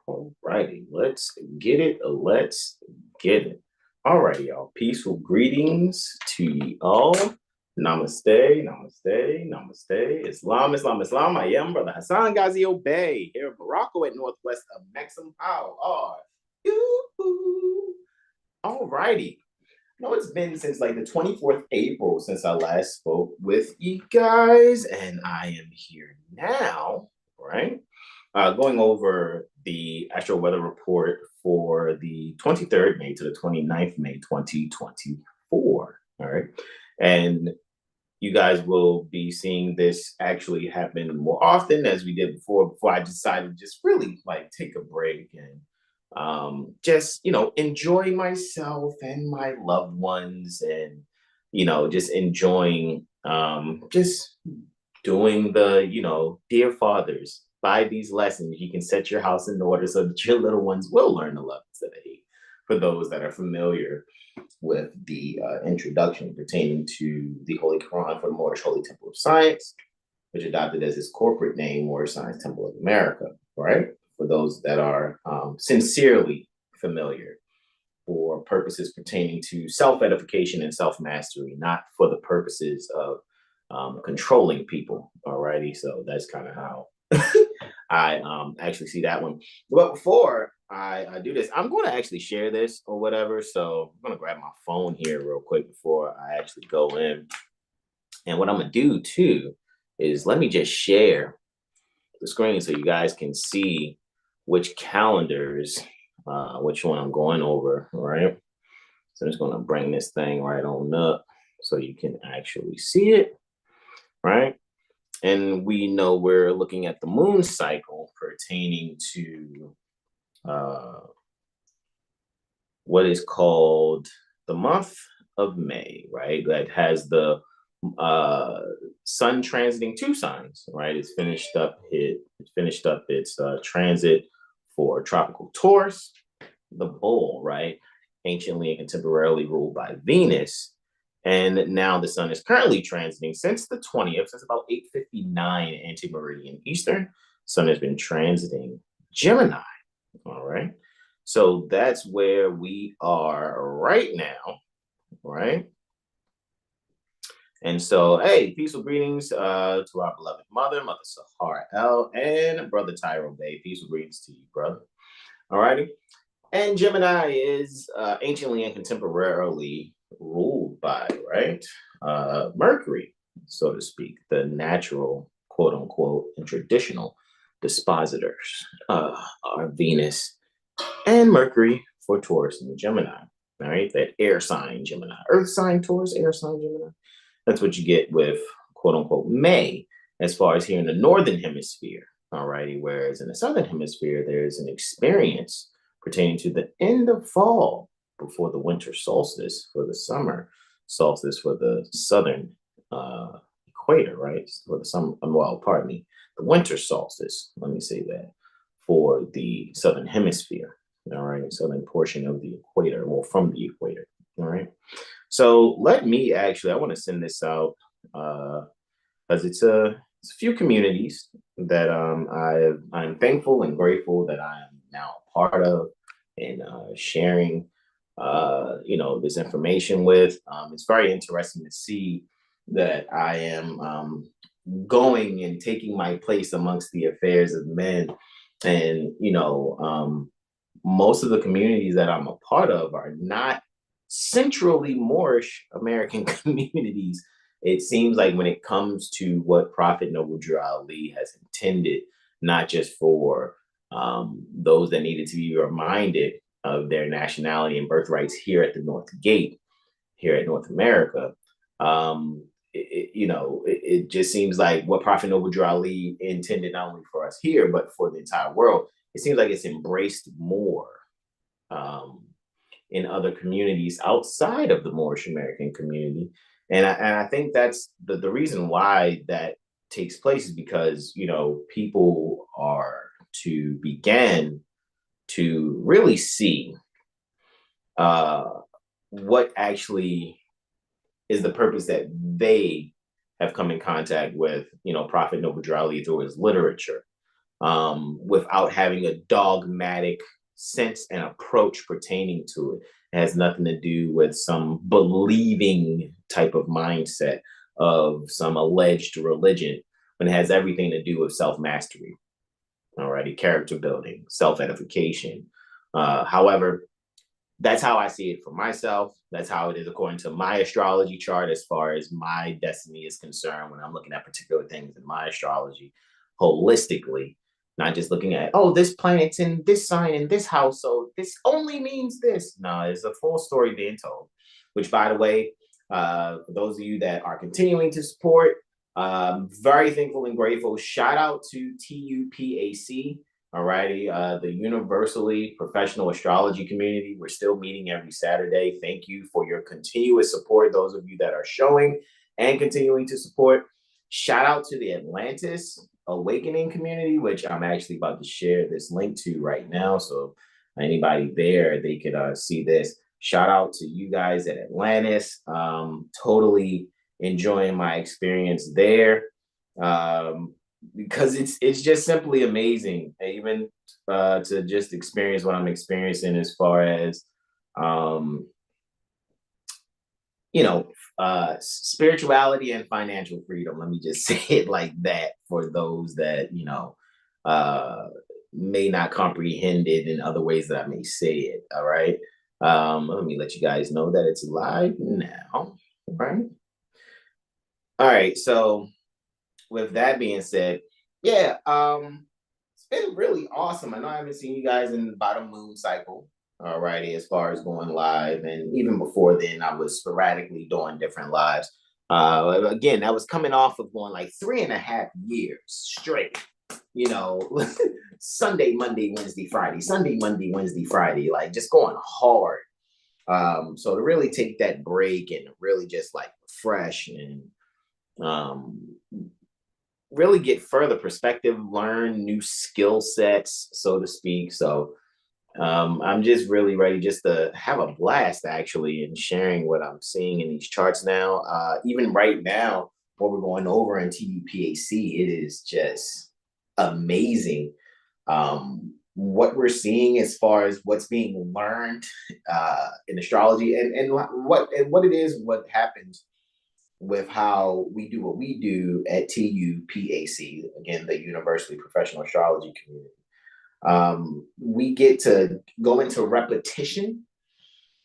All righty, let's get it. Let's get it. All righty, y'all. Peaceful greetings to ye all. Namaste, namaste, namaste. Islam, Islam, Islam. I am Brother Hasan Ghazi Obey here in Morocco at northwest of Maxim. How are you? All righty. No, it's been since like the 24th April since I last spoke with you guys, and I am here now, right? Going over the actual weather report for the 23rd May to the 29th May 2024. All right. And you guys will be seeing this actually happen more often as we did before I decided to just really like take a break and just enjoy myself and my loved ones, and just enjoying just doing the dear fathers, by these lessons you can set your house in order so that your little ones will learn to love instead of hate. For those that are familiar with the introduction pertaining to the Holy Quran for the Moorish Holy Temple of Science, which adopted as its corporate name, Moorish Science Temple of America, right? For those that are sincerely familiar, for purposes pertaining to self-edification and self-mastery, not for the purposes of controlling people, alrighty? So that's kind of how I actually see that one. But before I do this, I'm going to actually share this or whatever. So I'm going to grab my phone here real quick before I actually go in. And what I'm going to do too is let me just share the screen so you guys can see which calendars, which one I'm going over, all right? So I'm just going to bring this thing right on up so you can actually see it, right? And we know we're looking at the moon cycle pertaining to what is called the month of May, right? That has the sun transiting two signs, right? It's finished up its transit for tropical Taurus, the bull, right? Anciently and contemporarily ruled by Venus. And now the sun is currently transiting since the 20th, since about 8:59 anti-meridian Eastern. Sun has been transiting Gemini, all right? So that's where we are right now, right? And so, hey, peaceful greetings to our beloved Mother Sahara L, and Brother Tyro Bay. Peaceful greetings to you, brother. All righty. And Gemini is anciently and contemporarily ruled by, right, Mercury, so to speak, the natural, quote unquote, and traditional dispositors are Venus and Mercury for Taurus and Gemini. All right, that air sign Gemini, earth sign Taurus, air sign Gemini. That's what you get with, quote unquote, May, as far as here in the northern hemisphere. All righty, whereas in the southern hemisphere, there's an experience pertaining to the end of fall before the winter solstice for the summer solstice for the southern equator, right? For the summer, well, pardon me, the winter solstice, let me say that, for the southern hemisphere, all right, southern portion of the equator, well, from the equator, all right? So let me actually, I want to send this out because it's a few communities that I'm thankful and grateful that I am now a part of, and sharing this information with. It's very interesting to see that I am going and taking my place amongst the affairs of men, and most of the communities that I'm a part of are not centrally Moorish American communities. It seems like when it comes to what Prophet Noble Drew Ali has intended, not just for those that needed to be reminded of their nationality and birthrights here at the North Gate, here at North America, it just seems like what Prophet Noble Drew Ali intended not only for us here, but for the entire world. It seems like it's embraced more in other communities outside of the Moorish American community. And I think that's the reason why that takes place, is because, people are to begin to really see what actually is the purpose that they have come in contact with, Prophet Noble Drew Ali through his literature. without having a dogmatic sense and approach pertaining to it. It has nothing to do with some believing type of mindset of some alleged religion, but it has everything to do with self-mastery, alrighty, character building, self-edification. However, that's how I see it for myself. That's how it is according to my astrology chart, as far as my destiny is concerned, when I'm looking at particular things in my astrology holistically, not just looking at, oh, this planet's in this sign in this house, so this only means this. No, it's a full story being told, which, by the way, for those of you that are continuing to support, very thankful and grateful. Shout out to TUPAC. Alrighty, the universally professional astrology community. We're still meeting every Saturday. Thank you for your continuous support. Those of you that are showing and continuing to support. Shout out to the Atlantis Awakening community, which I'm actually about to share this link to right now. So anybody there, they could see this. Shout out to you guys at Atlantis. Totally enjoying my experience there. Because it's just simply amazing, even to just experience what I'm experiencing as far as spirituality and financial freedom. Let me just say it like that for those that may not comprehend it in other ways that I may say it. All right. Let me let you guys know that it's live now. Right. All right. So with that being said, yeah, it's been really awesome. I know I haven't seen you guys in about a moon cycle, alrighty, as far as going live. And even before then, I was sporadically doing different lives. Again, that was coming off of going like 3.5 years straight, Sunday, Monday, Wednesday, Friday, Sunday, Monday, Wednesday, Friday, like just going hard. So to really take that break and really just like refresh and really get further perspective, learn new skill sets, so to speak. So I'm just really ready just to have a blast, actually, in sharing what I'm seeing in these charts now. Even right now, what we're going over in TUPAC, it is just amazing what we're seeing as far as what's being learned in astrology, and what it is, what happens with how we do what we do at TUPAC, again, the Universally Professional Astrology Community. We get to go into repetition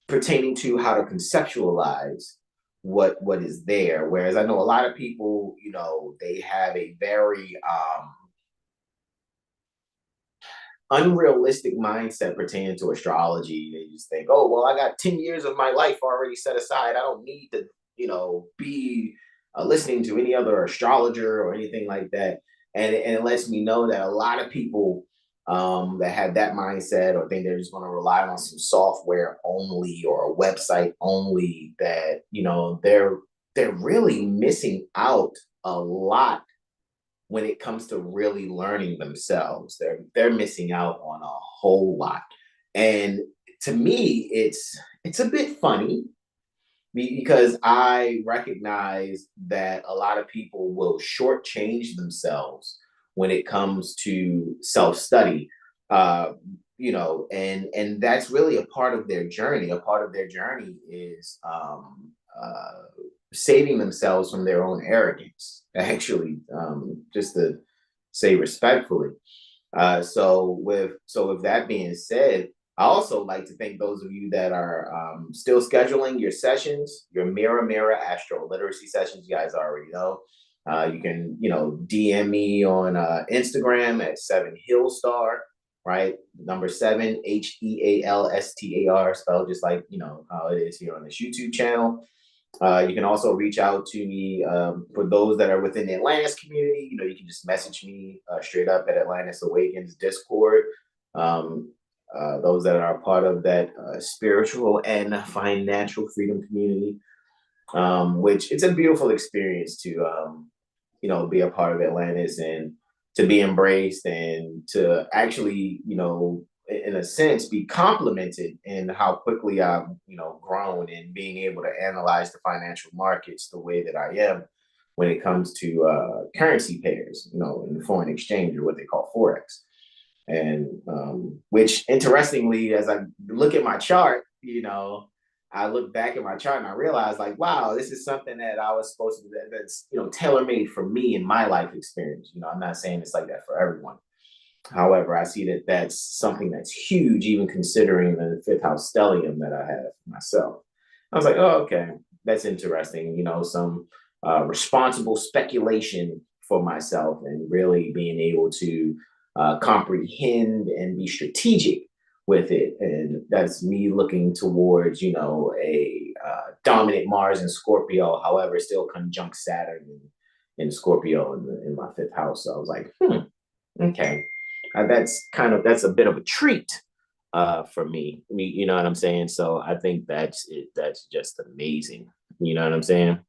pertaining to how to conceptualize what is there. Whereas I know a lot of people, they have a very unrealistic mindset pertaining to astrology. They just think, oh, well, I got 10 years of my life already set aside. I don't need to be listening to any other astrologer or anything like that. And it lets me know that a lot of people that have that mindset or think they're just going to rely on some software only or a website only, that they're really missing out a lot when it comes to really learning themselves. They're missing out on a whole lot. And to me, it's a bit funny, because I recognize that a lot of people will shortchange themselves when it comes to self-study, and that's really a part of their journey. A part of their journey is saving themselves from their own arrogance, actually, just to say respectfully. So with that being said, I also like to thank those of you that are still scheduling your sessions, your Mirror AstroLiteracy sessions. You guys already know. You can, DM me on Instagram at 7HealStar, right? Number 7, HealStar, spelled just like, how it is here on this YouTube channel. You can also reach out to me for those that are within the Atlantis community. You can just message me straight up at Atlantis Awakens Discord. Those that are a part of that spiritual and financial freedom community, which it's a beautiful experience to, be a part of Atlantis and to be embraced and to actually, in a sense, be complimented in how quickly I've, grown and being able to analyze the financial markets the way that I am. when it comes to currency pairs, in foreign exchange, or what they call Forex. And which, interestingly, as I look at my chart, I look back at my chart and I realize, like, wow, this is something that I was supposed to, that's, tailor-made for me in my life experience. I'm not saying it's like that for everyone. However, I see that that's something that's huge, even considering the fifth house stellium that I have myself. I was like, oh, okay, that's interesting. Some responsible speculation for myself, and really being able to comprehend and be strategic with it. And that's me looking towards, a dominant Mars in Scorpio, however, still conjunct Saturn in Scorpio in my fifth house. So I was like, okay. That's a bit of a treat for me. You know what I'm saying? So I think that's it. That's just amazing. You know what I'm saying?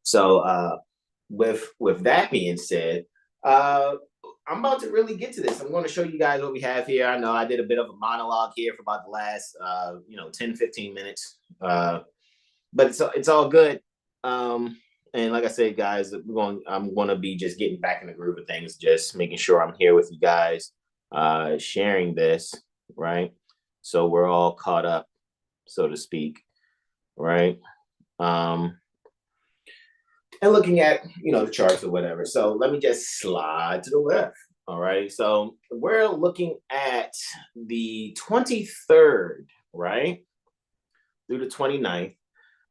So with that being said, I'm about to really get to this. I'm going to show you guys what we have here. I know I did a bit of a monologue here for about the last 10, 15 minutes. But it's all good. And like I said, guys, I'm going to be just getting back in the groove of things, just making sure I'm here with you guys, sharing this, right? So we're all caught up, so to speak, right? And looking at, the charts or whatever. So let me just slide to the left. All right. So we're looking at the 23rd, right? Through the 29th.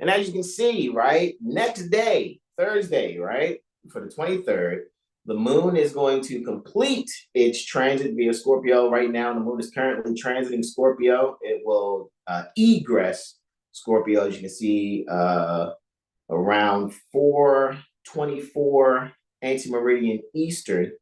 And as you can see, right, next day, Thursday, right, for the 23rd, the moon is going to complete its transit via Scorpio. Right now, the moon is currently transiting Scorpio. It will egress Scorpio, as you can see, around 4:24 anti-meridian Eastern,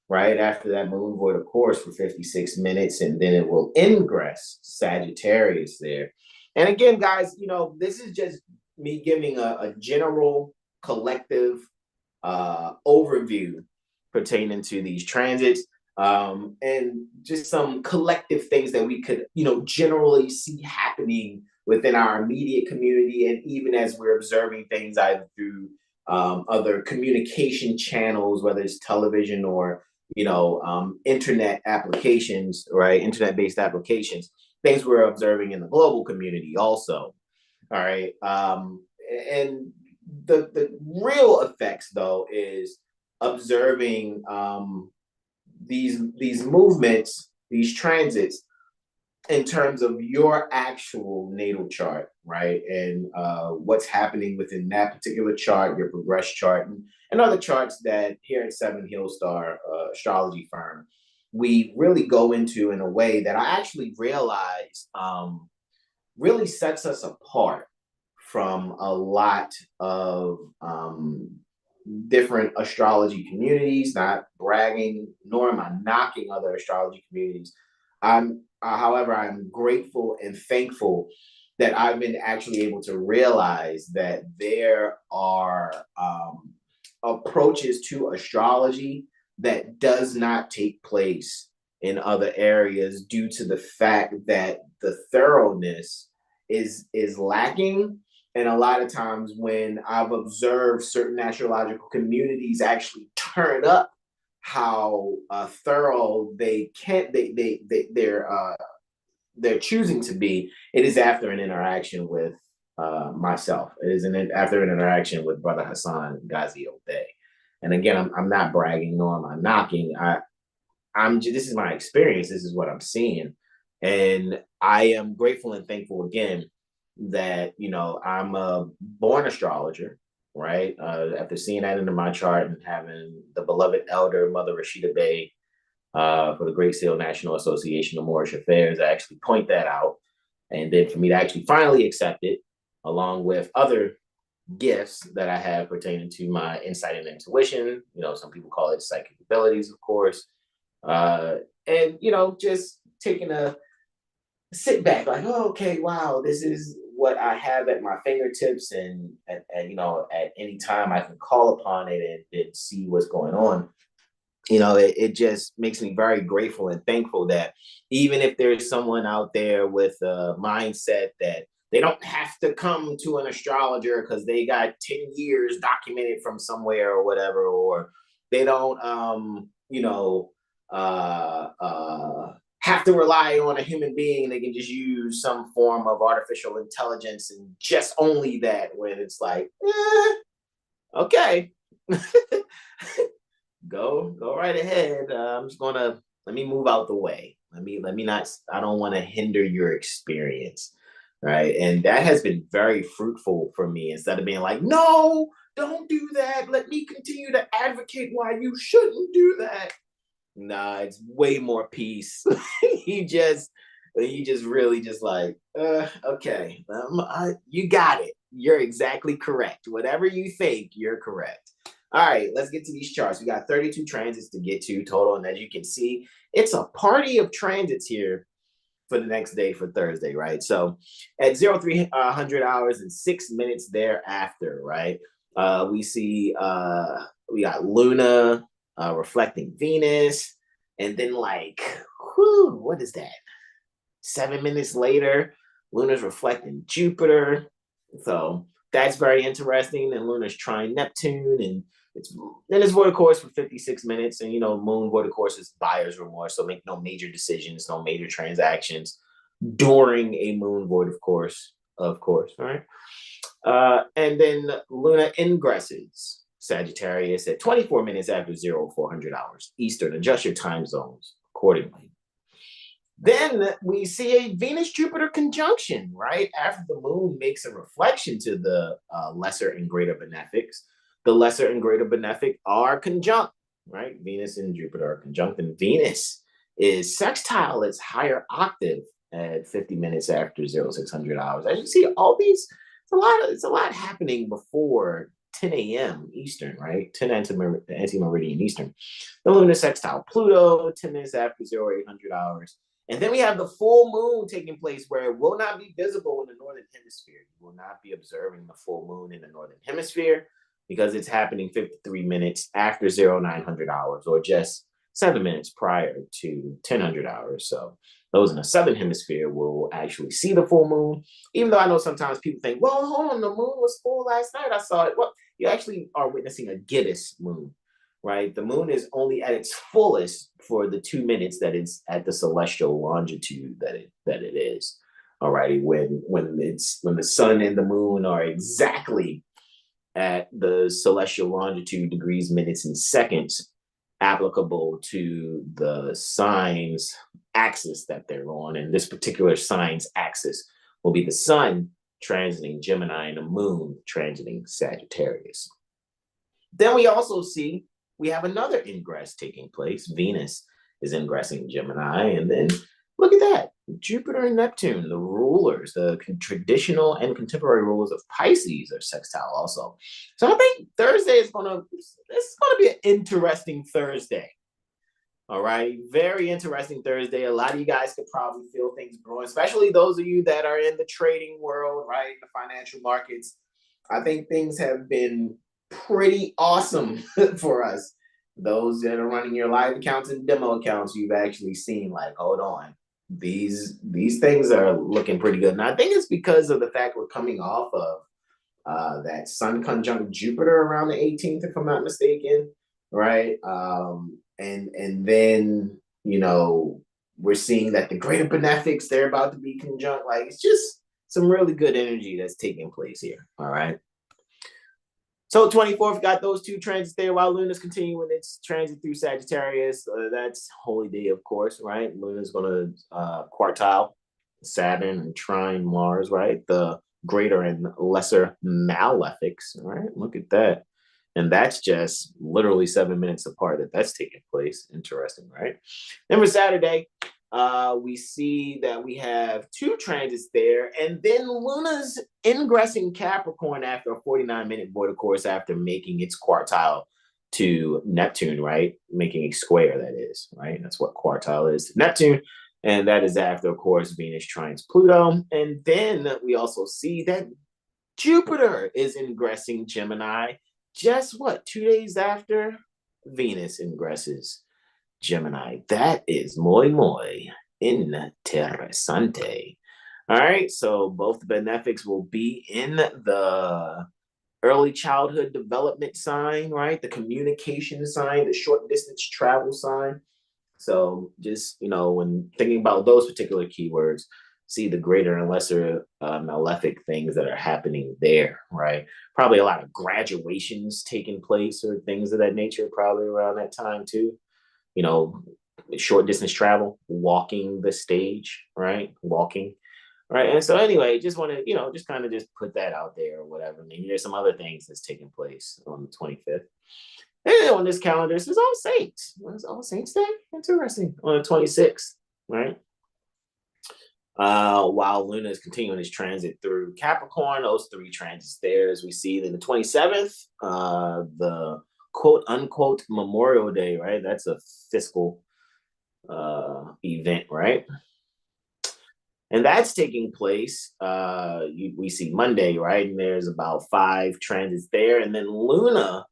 right after that moon void, of course, for 56 minutes, and then it will ingress Sagittarius there. And again, guys, this is just me giving a general collective overview pertaining to these transits, and just some collective things that we could, generally see happening within our immediate community, and even as we're observing things either through other communication channels, whether it's television or internet applications, right? Internet-based applications, things we're observing in the global community also. All right. And the real effects, though, is observing these movements, these transits, in terms of your actual natal chart, right? And what's happening within that particular chart, your progress chart, and other charts that here at 7HealStar Astrology Firm, we really go into in a way that I actually realize really sets us apart from a lot of different astrology communities. Not bragging, nor am I knocking other astrology communities. However, I'm grateful and thankful that I've been actually able to realize that there are approaches to astrology that does not take place in other areas, due to the fact that the thoroughness is lacking. And a lot of times when I've observed certain astrological communities actually turn up how thorough they're choosing to be, it is after an interaction with myself. It is after an interaction with Brother Hasan Ghazi Obey. And again, I'm not bragging, nor am I knocking. This is my experience. This is what I'm seeing, and I am grateful and thankful again that I'm a born astrologer, right? After seeing that into my chart and having the beloved elder Mother Rashida Bey for the Great Seal National Association of Moorish Affairs, I actually point that out, and then for me to actually finally accept it, along with other gifts that I have pertaining to my insight and intuition. Some people call it psychic abilities, of course. And just taking a sit back, like, oh, okay, wow, this is what I have at my fingertips, and at any time I can call upon it and see what's going on. It just makes me very grateful and thankful that even if there's someone out there with a mindset that They don't have to come to an astrologer because they got 10 years documented from somewhere or whatever, or they don't, have to rely on a human being. They can just use some form of artificial intelligence and just only that, when it's like, okay, go right ahead. I'm just gonna let me move out the way. Let me not. I don't want to hinder your experience, right? And that has been very fruitful for me. Instead of being like, no, don't do that. Let me continue to advocate why you shouldn't do that. Nah, it's way more peace. he just really just like, okay, you got it. You're exactly correct. Whatever you think, you're correct. All right, let's get to these charts. We got 32 transits to get to total, and as you can see, it's a party of transits here for the next day, for Thursday, right? So at 0300 hours and 6 minutes thereafter, right? We see we got Luna reflecting Venus, and then like, what is that? 7 minutes later, Luna's reflecting Jupiter. So that's very interesting. And Luna's trine Neptune, and it's void of course for 56 minutes. And Moon void of course is buyer's remorse. So make no major decisions, no major transactions during a Moon void of course, all right? And then Luna ingresses Sagittarius at 24 minutes after 0400 hours Eastern. Adjust your time zones accordingly. Then we see a Venus-Jupiter conjunction, right? After the Moon makes a reflection to the lesser and greater benefics. The lesser and greater benefic are conjunct, right? Venus and Jupiter are conjunct, and Venus is sextile its higher octave at 50 minutes after 0600 hours. As you see, all these, it's a lot happening before 10 a.m. Eastern, right? 10 anti-meridian Eastern. The lunar sextile Pluto, 10 minutes after 0800 hours. And then we have the full moon taking place, where it will not be visible in the northern hemisphere. You will not be observing the full moon in the northern hemisphere because it's happening 53 minutes after 0900 hours, or just 7 minutes prior to 1000 hours. So those in the southern hemisphere will actually see the full moon, even though I know sometimes people think, well, hold on, the moon was full last night. I saw it. Well, you actually are witnessing a gibbous moon, right? The moon is only at its fullest for the 2 minutes that it's at the celestial longitude that it is. All righty, when the sun and the moon are exactly at the celestial longitude, degrees, minutes, and seconds applicable to the sign's axis that they're on. And this particular sign's axis will be the sun transiting Gemini and the moon transiting Sagittarius. Then we also see we have another ingress taking place. Venus is ingressing Gemini, and then look at that. Jupiter and Neptune, the rulers, the traditional and contemporary rulers of Pisces, are sextile also. So I think Thursday is gonna be an interesting Thursday. All right, very interesting Thursday. A lot of you guys could probably feel things growing, especially those of you that are in the trading world, right? The financial markets. I think things have been pretty awesome for us. Those that are running your live accounts and demo accounts, you've actually seen like, hold on, these things are looking pretty good. And I think it's because of the fact we're coming off of that Sun conjunct Jupiter around the 18th, if I'm not mistaken, right? And then we're seeing that the greater benefics, they're about to be conjunct. Like, it's just some really good energy that's taking place here. All right. So 24th got those two transits there while Luna's continuing its transit through Sagittarius. That's Holy Day, of course, right? Luna's going to quartile Saturn and trine Mars, right? The greater and lesser malefics, right? Look at that. And that's just literally 7 minutes apart that's taking place. Interesting, right? Then for Saturday, we see that we have two transits there, and then Luna's ingressing Capricorn after a 49-minute void, of course, after making its quartile to Neptune, right? Making a square, that is, right? That's what quartile is to Neptune. And that is after, of course, Venus trines Pluto. And then we also see that Jupiter is ingressing Gemini. Just what, 2 days after Venus ingresses Gemini. That is muy interesante. All right, so both benefics will be in the early childhood development sign, right? The communication sign, the short distance travel sign. So just, when thinking about those particular keywords, see the greater and lesser malefic things that are happening there, right? Probably a lot of graduations taking place or things of that nature, probably around that time too. You know, short distance travel, walking the stage, right? Walking. Right. And so anyway, just want to, just kind of just put that out there or whatever. Maybe there's some other things that's taking place on the 25th. And on this calendar, it says All Saints. What is All Saints Day? Interesting. On the 26th, right? While Luna is continuing its transit through Capricorn, those three transits there, as we see. Then the 27th, the quote unquote Memorial Day, right? That's a fiscal event, right? And that's taking place. We see Monday, right? And there's about 5 transits there. And then Luna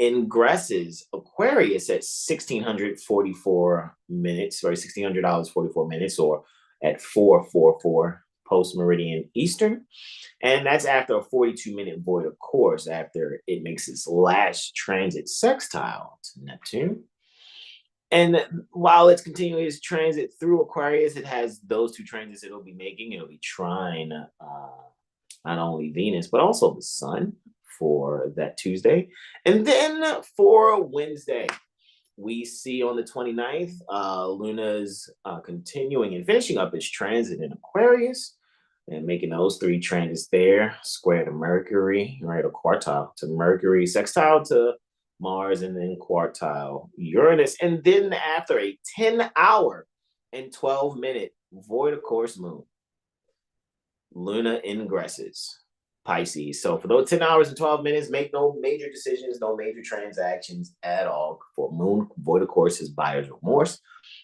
ingresses Aquarius at 1644 minutes, right? $1,600, 44 minutes, or at 444 post meridian Eastern. And that's after a 42-minute void of course, after it makes its last transit sextile to Neptune. And while it's continuing its transit through Aquarius, it has those 2 transits it'll be making. It'll be trine not only Venus, but also the Sun for that Tuesday. And then for Wednesday, we see on the 29th, Luna's continuing and finishing up its transit in Aquarius and making those 3 transits there, square to Mercury, right, or quartile to Mercury, sextile to Mars, and then quartile Uranus. And then after a 10-hour and 12-minute void of course moon, Luna ingresses Pisces. So for those 10 hours and 12 minutes, make no major decisions, no major transactions at all. For moon, void of course is buyer's remorse.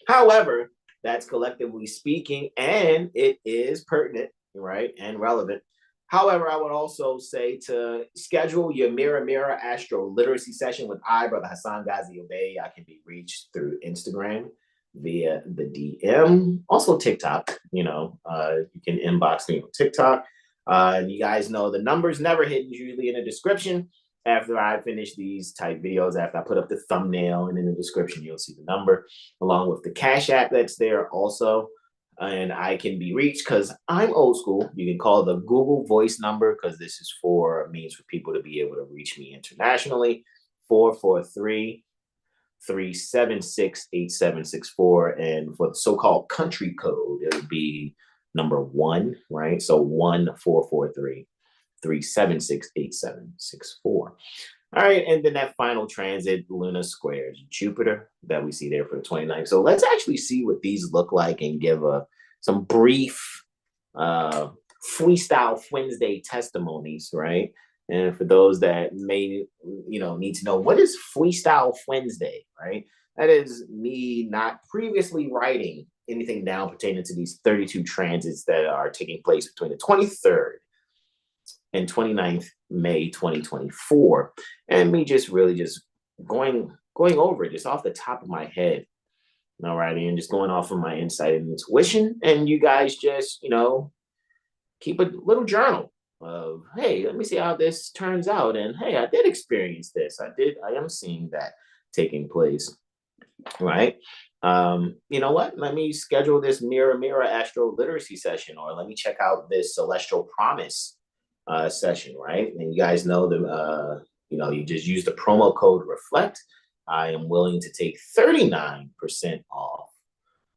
However, that's collectively speaking, and it is pertinent, right, and relevant. However, I would also say to schedule your Mirror Astro Literacy session with Brother Hasan Ghazi Obey. I can be reached through Instagram via the DM, also TikTok. You can inbox me on TikTok. You guys know the number's never hidden, usually in the description. After I finish these type videos, after I put up the thumbnail, and in the description, you'll see the number, along with the Cash App that's there also. And I can be reached because I'm old school. You can call the Google Voice number because this is for means for people to be able to reach me internationally. 443-376-8764. And for the so-called country code, it would be number 1, right? So 1-443-376-8764. All right, and then that final transit, Luna squares Jupiter, that we see there for the 29th. So let's actually see what these look like and give some brief freestyle Wednesday testimonies, right? And for those that may, need to know, what is Freestyle Wednesday, right? That is me not previously writing anything down pertaining to these 32 transits that are taking place between the 23rd and 29th May 2024, and me just really just going over it just off the top of my head, all right, and just going off of my insight and intuition, and you guys just keep a little journal of, hey, let me see how this turns out, and hey, I did experience this, I am seeing that taking place, right? You know what? Let me schedule this Mirror Astro Literacy session, or let me check out this Celestial Promise session, right? And you guys know you just use the promo code REFLECT. I am willing to take 39% off,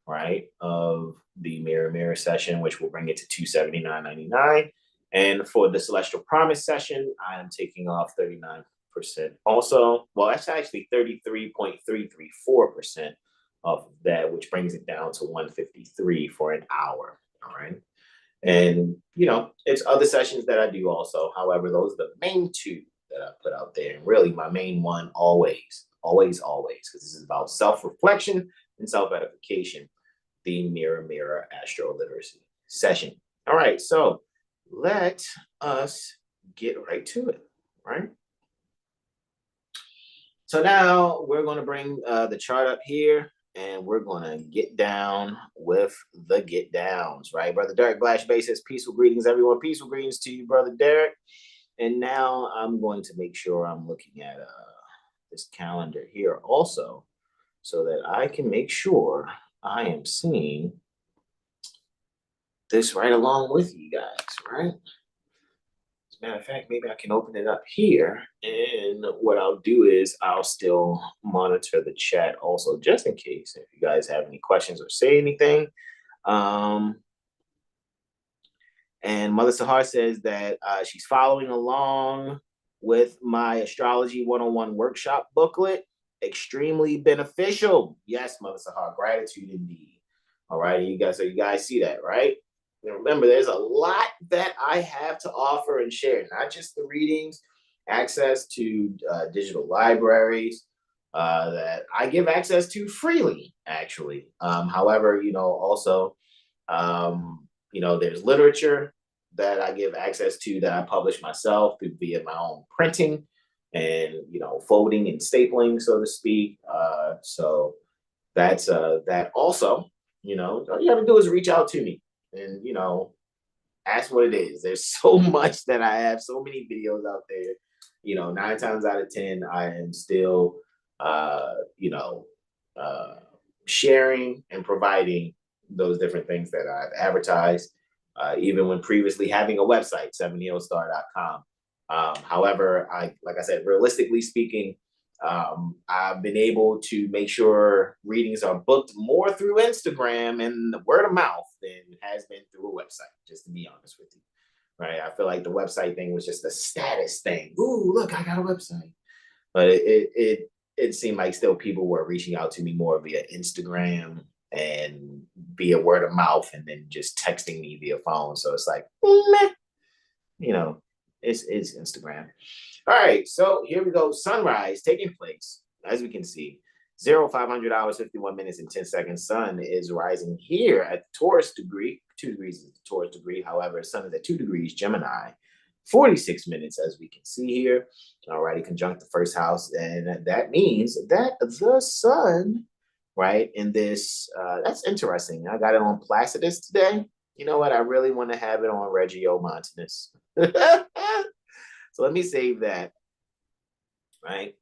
right, of the Mirror session, which will bring it to $279.99. And for the Celestial Promise session, I am taking off 39% also. Well, that's actually 33.334% of that, which brings it down to $153 for an hour, all right? And, it's other sessions that I do also. However, those are the main 2 that I put out there. And really my main one always, because this is about self-reflection and self-edification, the Mirror Astro Literacy session. All right, so let us get right to it, right? So now we're going to bring the chart up here. and we're going to get down with the get downs, right? Brother Derek Blash Bay says, peaceful greetings, everyone. Peaceful greetings to you, Brother Derek. And now I'm going to make sure I'm looking at this calendar here also, so that I can make sure I am seeing this right along with you guys, right? As a matter of fact, maybe I can open it up here. And what I'll do is I'll still monitor the chat also, just in case if you guys have any questions or say anything. And Mother Sahar says that she's following along with my Astrology 101 workshop booklet. Extremely beneficial. Yes, Mother Sahar, gratitude indeed. All right, you guys see that, right? And remember, there's a lot that I have to offer and share, not just the readings, access to digital libraries that I give access to freely, actually. However, also, there's literature that I give access to that I publish myself via my own printing and, folding and stapling, so to speak. So that's that also, all you have to do is reach out to me and, ask what it is. There's so much that I have, so many videos out there. 9 times out of 10, I am still, sharing and providing those different things that I've advertised, even when previously having a website, 7HealStar.com. However, like I said, realistically speaking, I've been able to make sure readings are booked more through Instagram and word of mouth than has been through a website, just to be honest with you. Right. I feel like the website thing was just a status thing. Ooh, look, I got a website. But it seemed like still people were reaching out to me more via Instagram and via word of mouth and then just texting me via phone. So it's like, meh, it's Instagram. All right, so here we go. Sunrise taking place, as we can see, 0500 hours, 51 minutes, and 10 seconds. Sun is rising here at the Taurus degree. 2 degrees is the Taurus degree. However, Sun is at 2 degrees Gemini, 46 minutes, as we can see here. Alrighty, conjunct the first house. And that means that the Sun, right, in this, that's interesting. I got it on Placidus today. You know what? I really want to have it on Regiomontanus. So let me save that, right?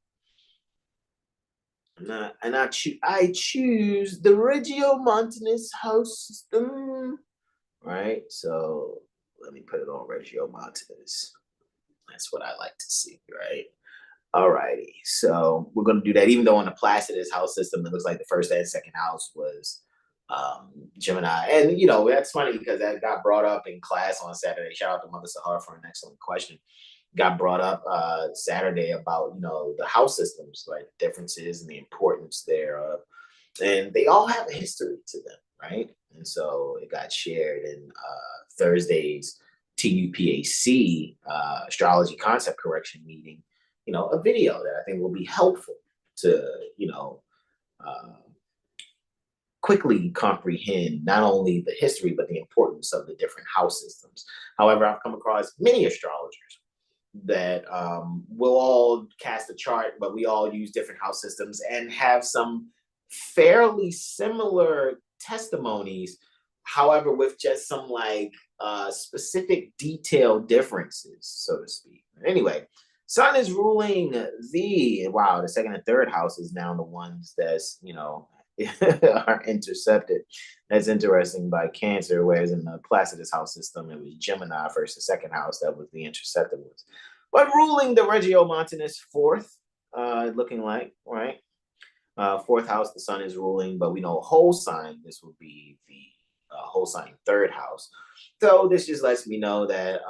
I choose the Regiomontanus house system, right? So let me put it on Regiomontanus. That's what I like to see, right? Alrighty, so we're going to do that. Even though on the Placidus house system, it looks like the first and second house was Gemini. And, that's funny because that got brought up in class on Saturday. Shout out to Mother Sahar for an excellent question. Got brought up Saturday about, the house systems, right? The differences and the importance thereof. And they all have a history to them, right? And so it got shared in Thursday's TUPAC astrology concept correction meeting, a video that I think will be helpful to, quickly comprehend not only the history, but the importance of the different house systems. However, I've come across many astrologers that will all cast a chart, but we all use different house systems and have some fairly similar testimonies, however, with just some specific detail differences, so to speak. Anyway, Sun is ruling the second and third house is now the ones that's, are intercepted. That's interesting by Cancer, whereas in the Placidus house system, it was Gemini first and second house that was the intercepted ones. But ruling the Regiomontanus fourth, looking like, right? Fourth house, the Sun is ruling, but we know whole sign, this will be the whole sign third house. So this just lets me know that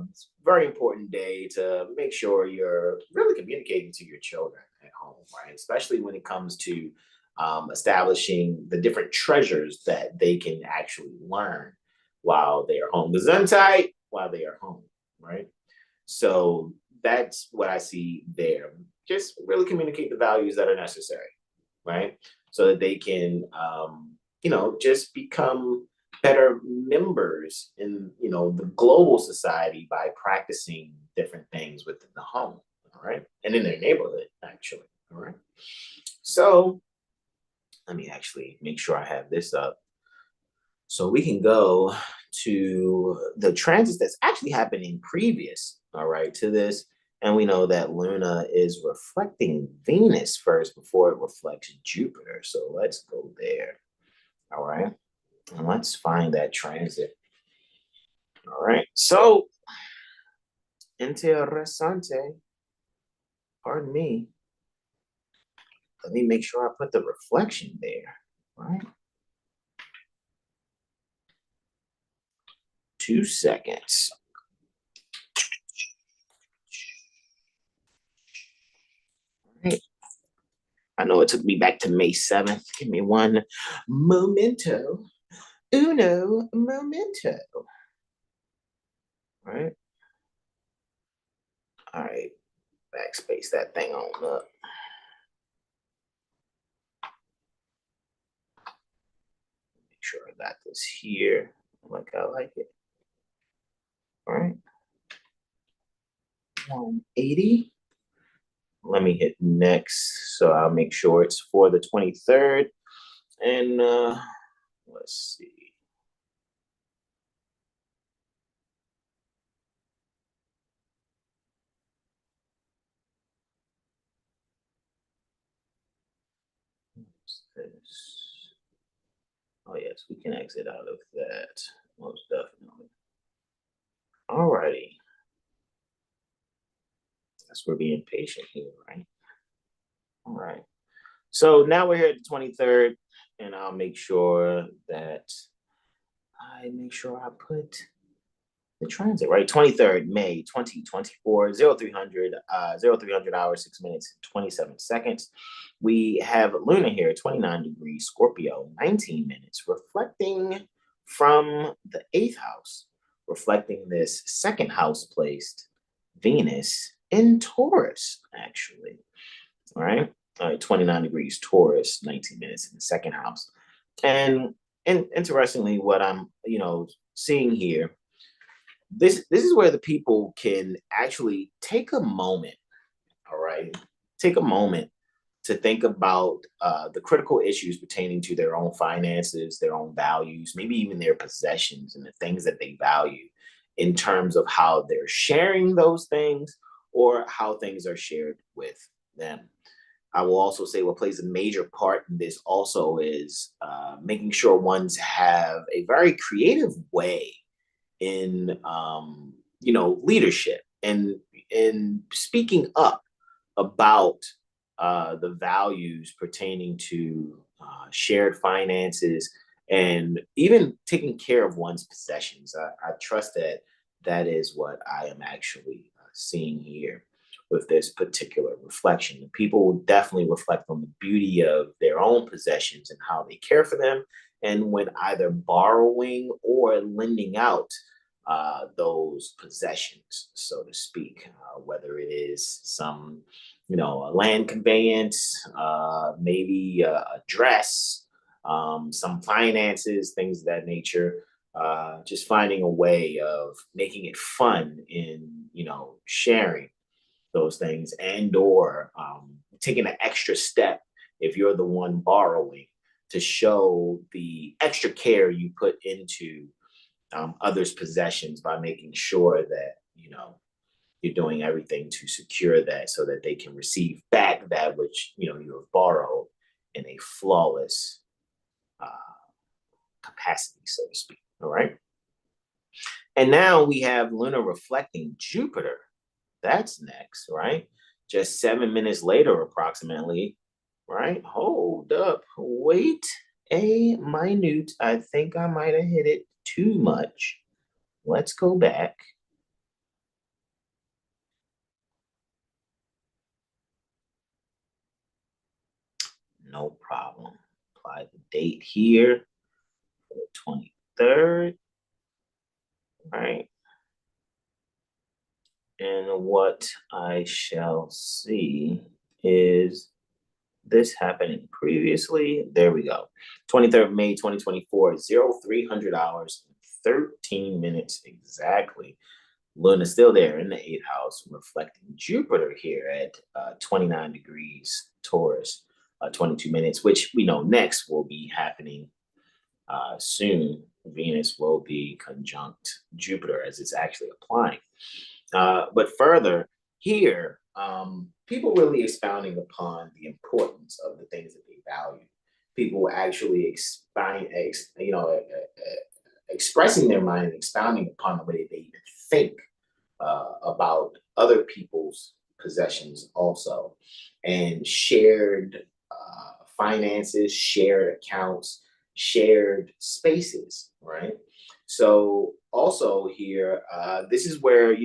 it's a very important day to make sure you're really communicating to your children at home, right? Especially when it comes to establishing the different treasures that they can actually learn while they are home. Gesundheit while they are home, right? So that's what I see there. Just really communicate the values that are necessary, right? So that they can, just become better members in, the global society by practicing different things within the home, all right? And in their neighborhood, actually, all right? So Let me actually make sure I have this up. So we can go to the transits that's actually happening previous, all right, to this. And we know that Luna is reflecting Venus first before it reflects Jupiter. So let's go there. All right. And let's find that transit. All right. So, interessante. Pardon me. Let me make sure I put the reflection there. All right. 2 seconds. All right. I know it took me back to May 7th. Give me one momento. Uno momento. All right. All right. Backspace that thing on up. Make sure I got this here like I like it. All right. 180. Let me hit next. So I'll make sure it's for the 23rd. And let's see. What's this? Oh, yes, we can exit out of that. Most definitely. Alrighty. Guess we're being patient here, right? All right. So now we're here at the 23rd, and I'll make sure that I put the transit, right? 23rd, May 2024, 0300 hours, 6 minutes, 27 seconds. We have Luna here, 29 degrees, Scorpio, 19 minutes, reflecting from the 8th house, reflecting this second house placed Venus in Taurus, actually. All right. All right, 29 degrees Taurus, 19 minutes in the second house. And interestingly, what I'm, seeing here, this is where the people can actually take a moment, all right? Take a moment to think about the critical issues pertaining to their own finances, their own values, maybe even their possessions and the things that they value in terms of how they're sharing those things or how things are shared with them. I will also say what plays a major part in this also is making sure ones have a very creative way in leadership and in speaking up about the values pertaining to shared finances and even taking care of one's possessions. I trust that that is what I am actually seeing here with this particular reflection. People will definitely reflect on the beauty of their own possessions and how they care for them. And when either borrowing or lending out those possessions, so to speak, whether it is some, a land conveyance, maybe a dress, some finances, things of that nature. Just finding a way of making it fun in, sharing those things and or taking an extra step if you're the one borrowing to show the extra care you put into others' possessions by making sure that you're doing everything to secure that so that they can receive back that which you have borrowed in a flawless uh, capacity, so to speak. All right. And now we have Luna reflecting Jupiter. That's next, right? Just 7 minutes later, approximately, right? Hold up. Wait a minute. I think I might have hit it too much. Let's go back. No problem. Apply the date here for the 23rd, right? And what I shall see is this happening previously. There we go. 23rd of May, 2024, 0300 hours, 13 minutes exactly. Luna's still there in the 8th house, reflecting Jupiter here at 29 degrees Taurus. 22 minutes, which we know next will be happening soon. Venus will be conjunct Jupiter as it's actually applying. But further here, people really expounding upon the importance of the things that they value. People actually expressing their mind and expounding upon the way they even think about other people's possessions also, and shared finances, shared accounts, shared spaces, right? So also here, this is where,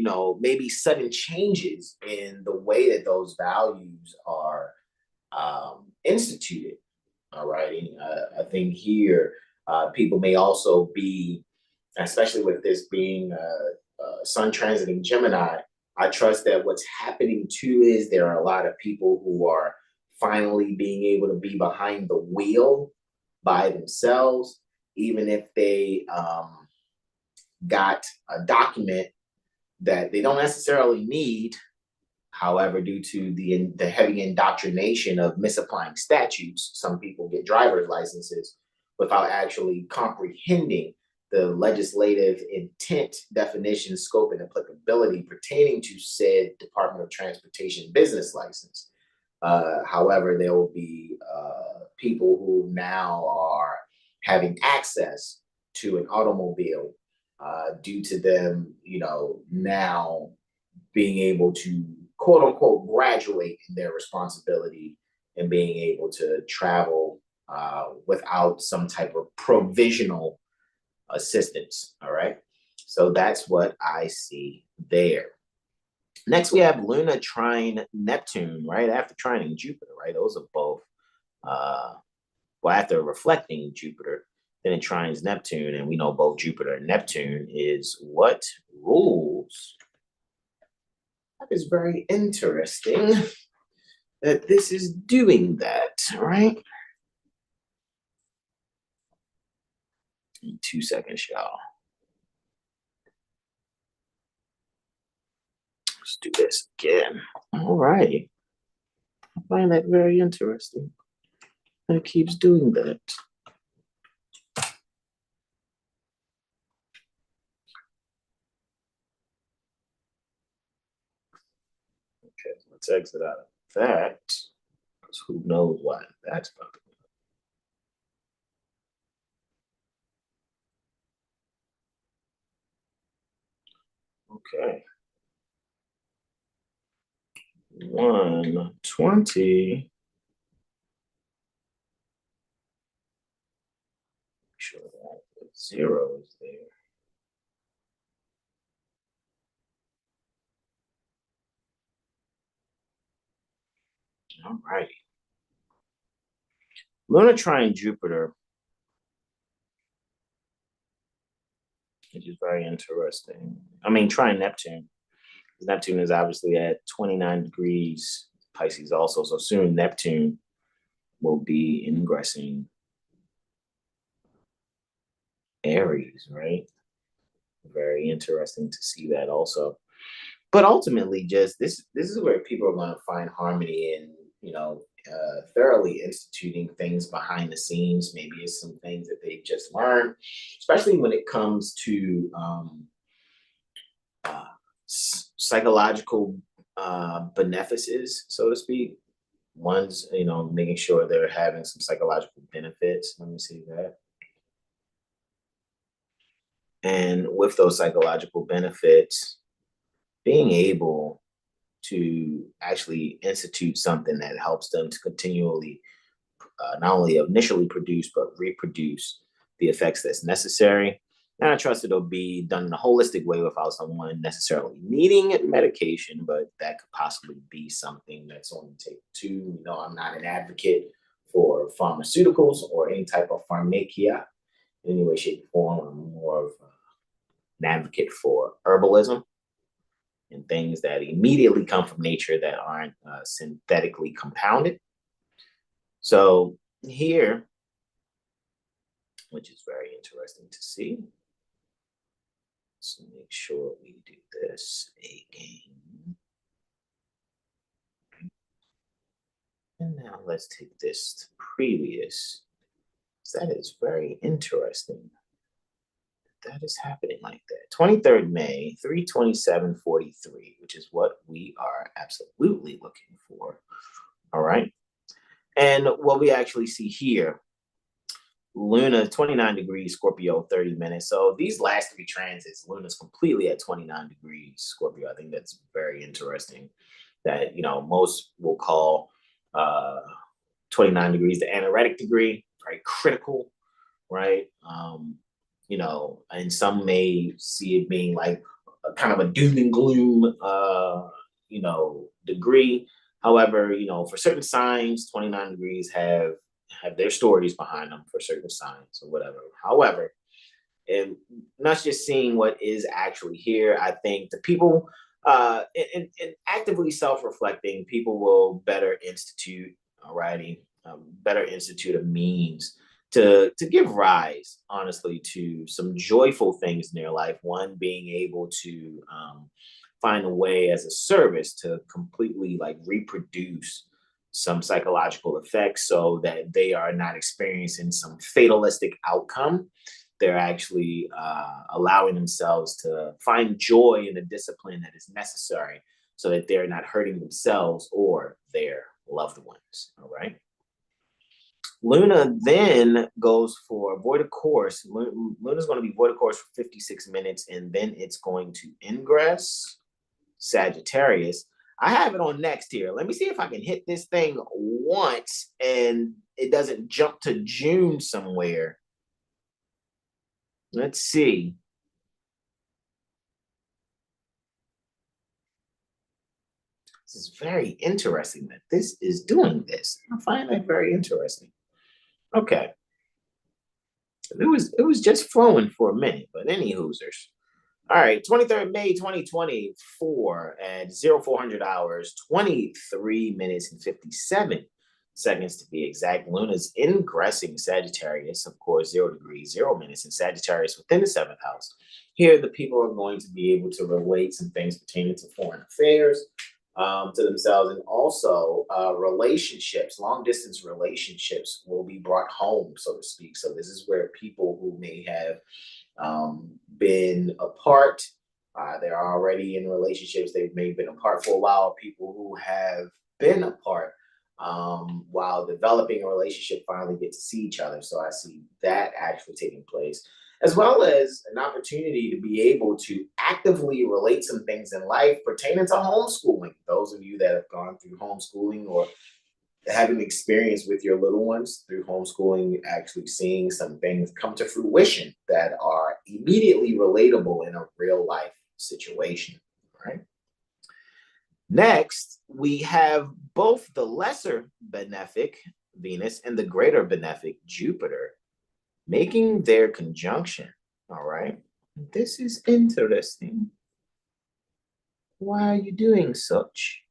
maybe sudden changes in the way that those values are instituted. All right. I think here, people may also be, especially with this being Sun transiting Gemini, I trust that what's happening too is there are a lot of people who are finally being able to be behind the wheel by themselves, even if they got a document that they don't necessarily need. However, due to the heavy indoctrination of misapplying statutes, some people get driver's licenses without actually comprehending the legislative intent, definition, scope, and applicability pertaining to said Department of Transportation business license. However, there will be people who now are having access to an automobile due to them, now being able to quote unquote graduate in their responsibility and being able to travel without some type of provisional assistance. All right. So that's what I see there. Next, we have Luna trine Neptune, right? After trining Jupiter, right? Those are both, after reflecting Jupiter, then it trines Neptune, and we know both Jupiter and Neptune is what rules. That is very interesting that this is doing that, right? 2 seconds, y'all. Let's do this again. All right. I find that very interesting. And it keeps doing that. Okay, let's exit out of that. Because who knows why that's about to be. Okay. 120. Make sure that the 0 is there. All righty. Luna trine Jupiter, which is very interesting. I mean, trine Neptune. Neptune is obviously at 29 degrees Pisces also. So soon Neptune will be ingressing Aries, right? Very interesting to see that also. But ultimately, just this is where people are going to find harmony in, thoroughly instituting things behind the scenes. Maybe it's some things that they've just learned, especially when it comes to psychological benefices, so to speak. One's, making sure they're having some psychological benefits. Let me see that. And with those psychological benefits, being able to actually institute something that helps them to continually not only initially produce, but reproduce the effects that's necessary. And I trust it'll be done in a holistic way without someone necessarily needing medication, but that could possibly be something that's on the table too. I'm not an advocate for pharmaceuticals or any type of pharmacia in any way, shape, or form. I'm more of an advocate for herbalism and things that immediately come from nature that aren't synthetically compounded. So here, which is very interesting to see. So make sure we do this again. And now let's take this to previous. That is very interesting. That is happening like that. 23rd May, 327.43, which is what we are absolutely looking for. All right. And what we actually see here, Luna 29 degrees Scorpio 30 minutes. So these last three transits, Luna's completely at 29 degrees Scorpio. I think that's very interesting that, most will call 29 degrees the anaretic degree, right? Critical, right? And some may see it being like a kind of a doom and gloom, degree. However, for certain signs, 29 degrees have their stories behind them for certain signs or whatever. However, and not just seeing what is actually here, I think the people in actively self-reflecting, people will better institute, alrighty, better institute a means to give rise, honestly, to some joyful things in their life. One being able to find a way as a service to completely like reproduce some psychological effects so that they are not experiencing some fatalistic outcome. They're actually allowing themselves to find joy in the discipline that is necessary so that they're not hurting themselves or their loved ones. All right. Luna then goes for void of course. Luna's going to be void of course for 56 minutes, and then it's going to ingress Sagittarius. I have it on next here. Let me see if I can hit this thing once and it doesn't jump to June somewhere. Let's see. This is very interesting that this is doing this. I find that very interesting. Okay. It was just flowing for a minute, but any hoosers. All right, 23rd May 2024 at 0400 hours, 23 minutes and 57 seconds to be exact. Luna's ingressing Sagittarius, of course, 0 degrees, 0 minutes in Sagittarius within the seventh house. Here, the people are going to be able to relate some things pertaining to foreign affairs to themselves, and also relationships, long distance relationships will be brought home, so to speak. So, this is where people who may have been apart. They're already in relationships. They've maybe been apart for a while. People who have been apart while developing a relationship finally get to see each other. So I see that actually taking place, as well as an opportunity to be able to actively relate some things in life pertaining to homeschooling. Those of you that have gone through homeschooling or having experience with your little ones through homeschooling, actually seeing some things come to fruition that are immediately relatable in a real life situation. Right. Next, we have both the lesser benefic Venus and the greater benefic Jupiter making their conjunction. All right. This is interesting. Why are you doing such?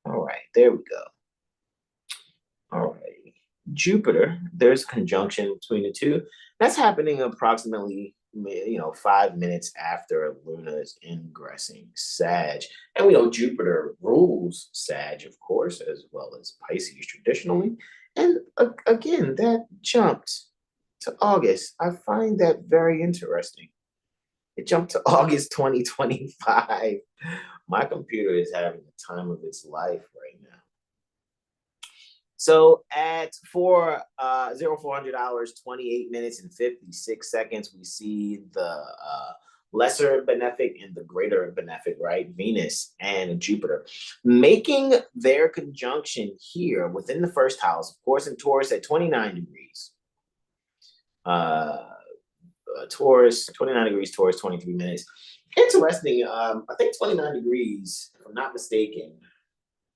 All right, there we go. All right. Jupiter, there's conjunction between the two. That's happening approximately 5 minutes after Luna is ingressing Sag. And we know Jupiter rules Sag, of course, as well as Pisces traditionally. And again, that jumped to August. I find that very interesting. It jumped to August 2025. My computer is having the time of its life right now. So at 0400 hours, 28 minutes and 56 seconds, we see the lesser benefic and the greater benefic, right? Venus and Jupiter making their conjunction here within the first house, of course, in Taurus at 29 degrees. Taurus, 29 degrees, Taurus, 23 minutes. Interesting. I think 29 degrees, if I'm not mistaken,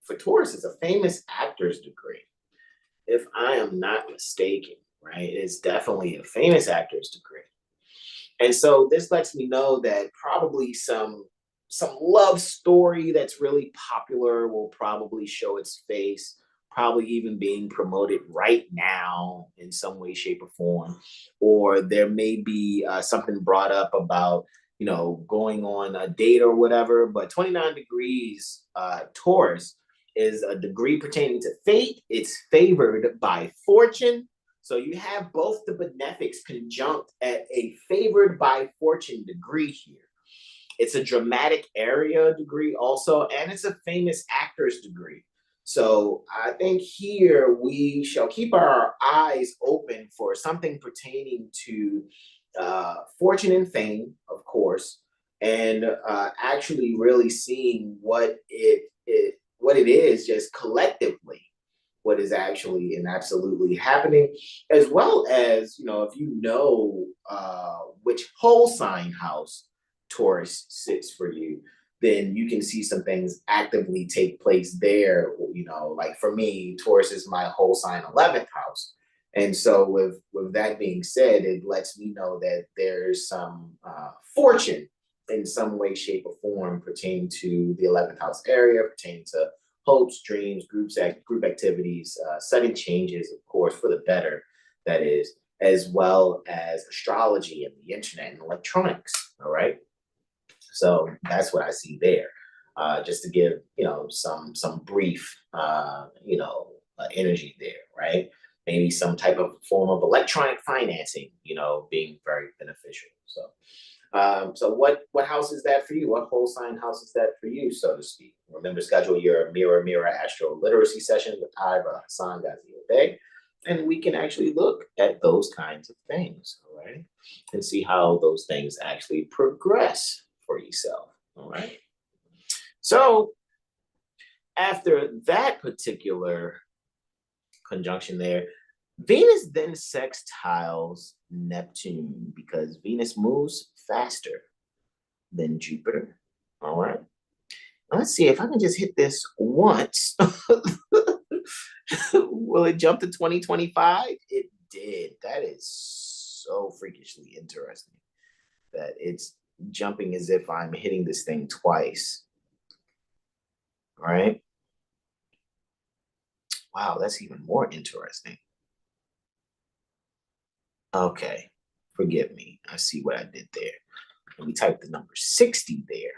for Taurus is a famous actor's degree. If I am not mistaken, right? It's definitely a famous actor's degree. And so this lets me know that probably some love story that's really popular will probably show its face, probably even being promoted right now in some way, shape, or form. Or there may be something brought up about, going on a date or whatever. But 29 degrees Taurus is a degree pertaining to fate. It's favored by fortune. So you have both the benefics conjunct at a favored by fortune degree here. It's a dramatic area degree also, and it's a famous actor's degree. So I think here we shall keep our eyes open for something pertaining to fortune and fame, of course, and actually really seeing what it is just collectively, what is actually and absolutely happening, as well as, if you know which whole sign house Taurus sits for you, then you can see some things actively take place there. Like for me, Taurus is my whole sign 11th house. And so with that being said, it lets me know that there's some fortune in some way, shape, or form pertaining to the 11th house area, pertaining to hopes, dreams, group activities, sudden changes, of course, for the better, that is, as well as astrology and the internet and electronics. All right. So that's what I see there. Just to give, some brief, energy there, right? Maybe some type of form of electronic financing, being very beneficial. So what house is that for you? What whole sign house is that for you, so to speak? Remember, schedule your mirror AstroLiteracy session with Hasan, and we can actually look at those kinds of things, all right? And see how those things actually progress for yourself, all right? So after that particular conjunction there, Venus then sextiles Neptune because Venus moves faster than Jupiter. All right. Let's see if I can just hit this once. Will it jump to 2025? It did. That is so freakishly interesting that it's jumping as if I'm hitting this thing twice. All right. Wow, that's even more interesting. Okay, forgive me. I see what I did there. Let me type the number 60 there.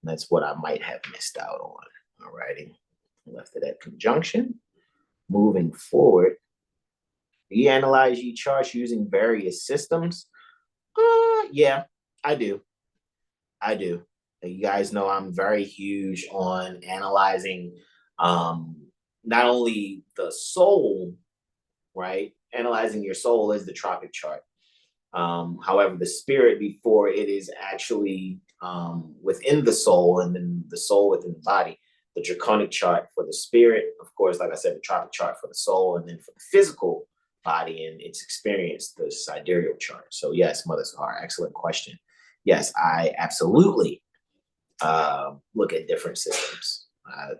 That's what I might have missed out on. All righty. Left it at conjunction. Moving forward, do you analyze your charts using various systems? Yeah, I do. You guys know I'm very huge on analyzing not only the soul, right? Analyzing your soul is the tropic chart. However, the spirit before it is actually within the soul, and then the soul within the body. The draconic chart for the spirit, of course, like I said, the tropic chart for the soul, and then for the physical body and its experience, the sidereal chart. So yes, Mother Sahara, excellent question. Yes, I absolutely look at different systems.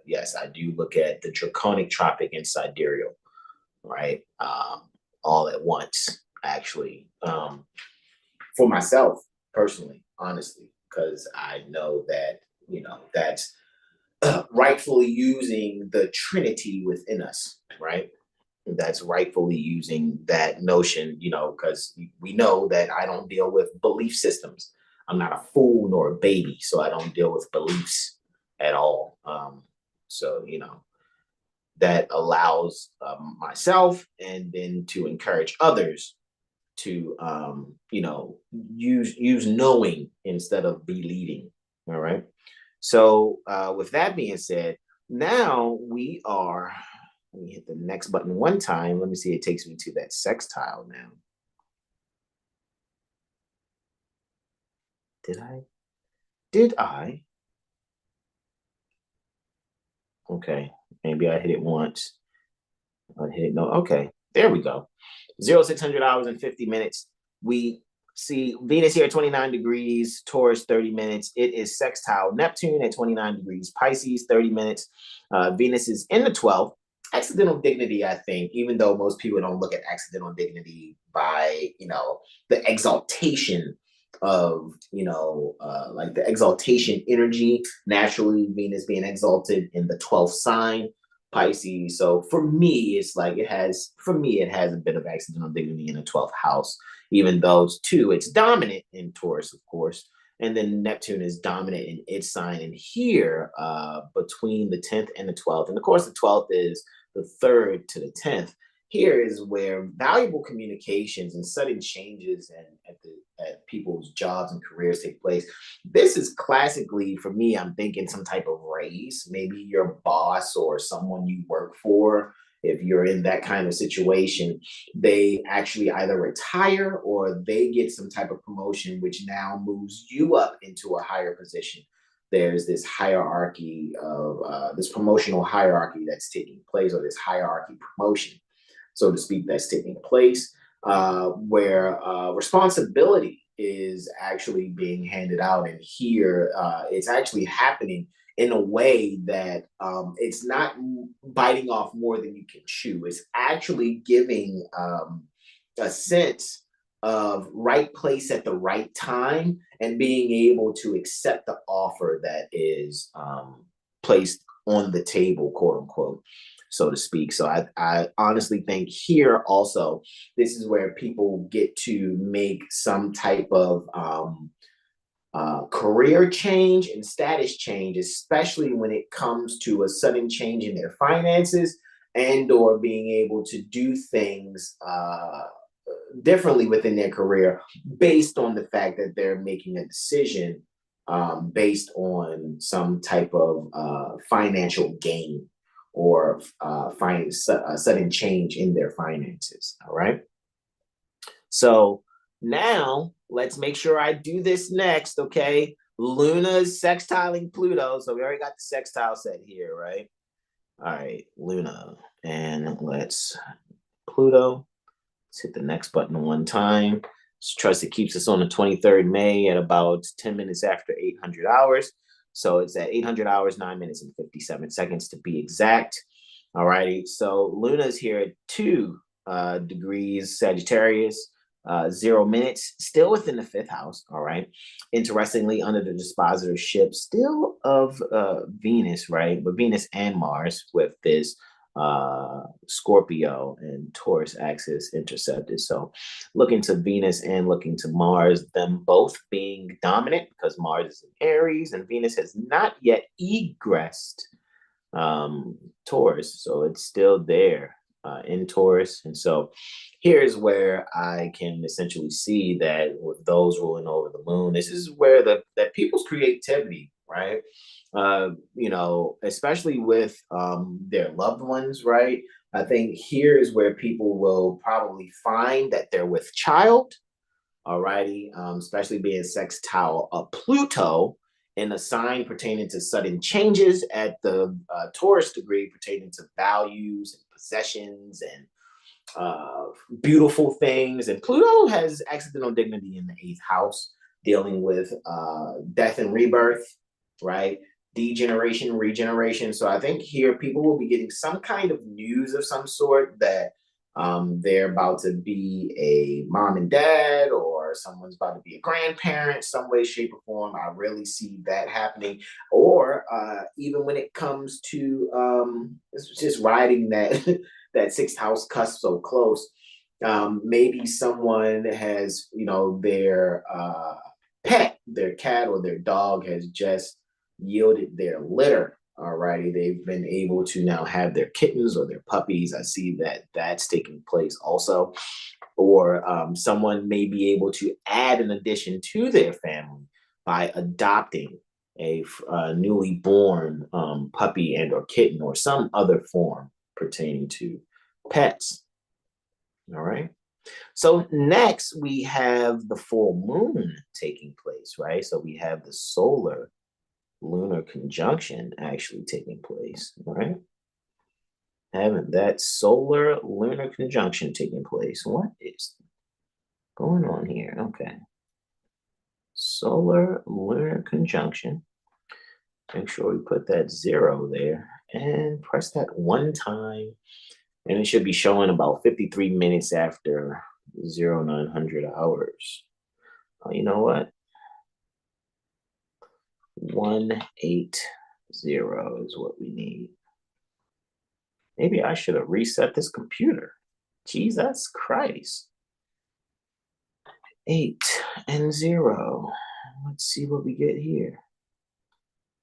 Yes, I do look at the draconic, tropic, and sidereal, right? All at once, actually, for myself personally, honestly, because I know that, that's rightfully using the Trinity within us, right? That's rightfully using that notion, because we know that I don't deal with belief systems. I'm not a fool nor a baby, so I don't deal with beliefs at all. So, that allows myself and then to encourage others to, use knowing instead of believing. All right. So with that being said, now we are, let me hit the next button one time. Let me see, it takes me to that sextile now. Did I? Okay, maybe I hit it once. I hit it, no, okay, there we go. 0600 hours and 50 minutes. We see Venus here at 29 degrees, Taurus 30 minutes. It is sextile Neptune at 29 degrees, Pisces 30 minutes. Venus is in the 12th. Accidental dignity, I think, even though most people don't look at accidental dignity by, the exaltation of, like the exaltation energy, naturally Venus being exalted in the 12th sign, Pisces. So for me, it's like it has a bit of accidental dignity in the 12th house, even though it's dominant in Taurus, of course. And then Neptune is dominant in its sign. And here, between the 10th and the 12th, and of course, the 12th is the 3rd to the 10th. Here is where valuable communications and sudden changes at people's jobs and careers take place. This is classically, for me, I'm thinking some type of raise, maybe your boss or someone you work for. If you're in that kind of situation, they actually either retire or they get some type of promotion, which now moves you up into a higher position. There's this hierarchy of this promotional hierarchy that's taking place, or this hierarchy promotion, so to speak, that's taking place, where responsibility is actually being handed out. And here, it's actually happening in a way that it's not biting off more than you can chew. It's actually giving a sense of right place at the right time and being able to accept the offer that is placed on the table, quote unquote, so to speak. So I honestly think here also, this is where people get to make some type of career change and status change, especially when it comes to a sudden change in their finances and or being able to do things differently within their career based on the fact that they're making a decision based on some type of financial gain or sudden change in their finances. All right. So now let's make sure I do this next. Okay. Luna's sextiling Pluto. So we already got the sextile set here, right? All right, Luna. And let's Pluto. Let's hit the next button one time. Trust it keeps us on the 23rd May at about 10 minutes after 800 hours. So it's at 800 hours, 9 minutes and 57 seconds to be exact. All righty. So Luna's here at 2 degrees Sagittarius, 0 minutes, still within the 5th house. All right. Interestingly, under the dispositorship, still of Venus, right? But Venus and Mars with this Scorpio and Taurus axis intercepted. So looking to Venus and looking to Mars, them both being dominant because Mars is in Aries and Venus has not yet egressed Taurus. So it's still there in Taurus. And so here's where I can essentially see that with those ruling over the moon, this is where that people's creativity, right? You know, especially with their loved ones, right? I think here is where people will probably find that they're with child, alrighty, especially being sextile Pluto in a sign pertaining to sudden changes at the Taurus degree pertaining to values and possessions and beautiful things. And Pluto has accidental dignity in the 8th house, dealing with death and rebirth, right? Degeneration, regeneration. So I think here people will be getting some kind of news of some sort that they're about to be a mom and dad, or someone's about to be a grandparent, some way, shape, or form. I really see that happening. Or even when it comes to it's just riding that that 6th house cusp so close. Maybe someone has, you know, their pet, their cat or their dog has just yielded their litter. Alrighty, they've been able to now have their kittens or their puppies. I see that that's taking place also. Or someone may be able to add an addition to their family by adopting a newly born puppy and or kitten or some other form pertaining to pets. All right. So next we have the full moon taking place, right? So we have the solar lunar conjunction actually taking place, right? Having that solar lunar conjunction taking place. What is going on here? Okay. Solar lunar conjunction. Make sure we put that 0 there and press that one time. And it should be showing about 53 minutes after 0900 hours. Oh, you know what? 180 is what we need. Maybe I should have reset this computer. Jesus Christ. 8 and 0. let's see what we get here.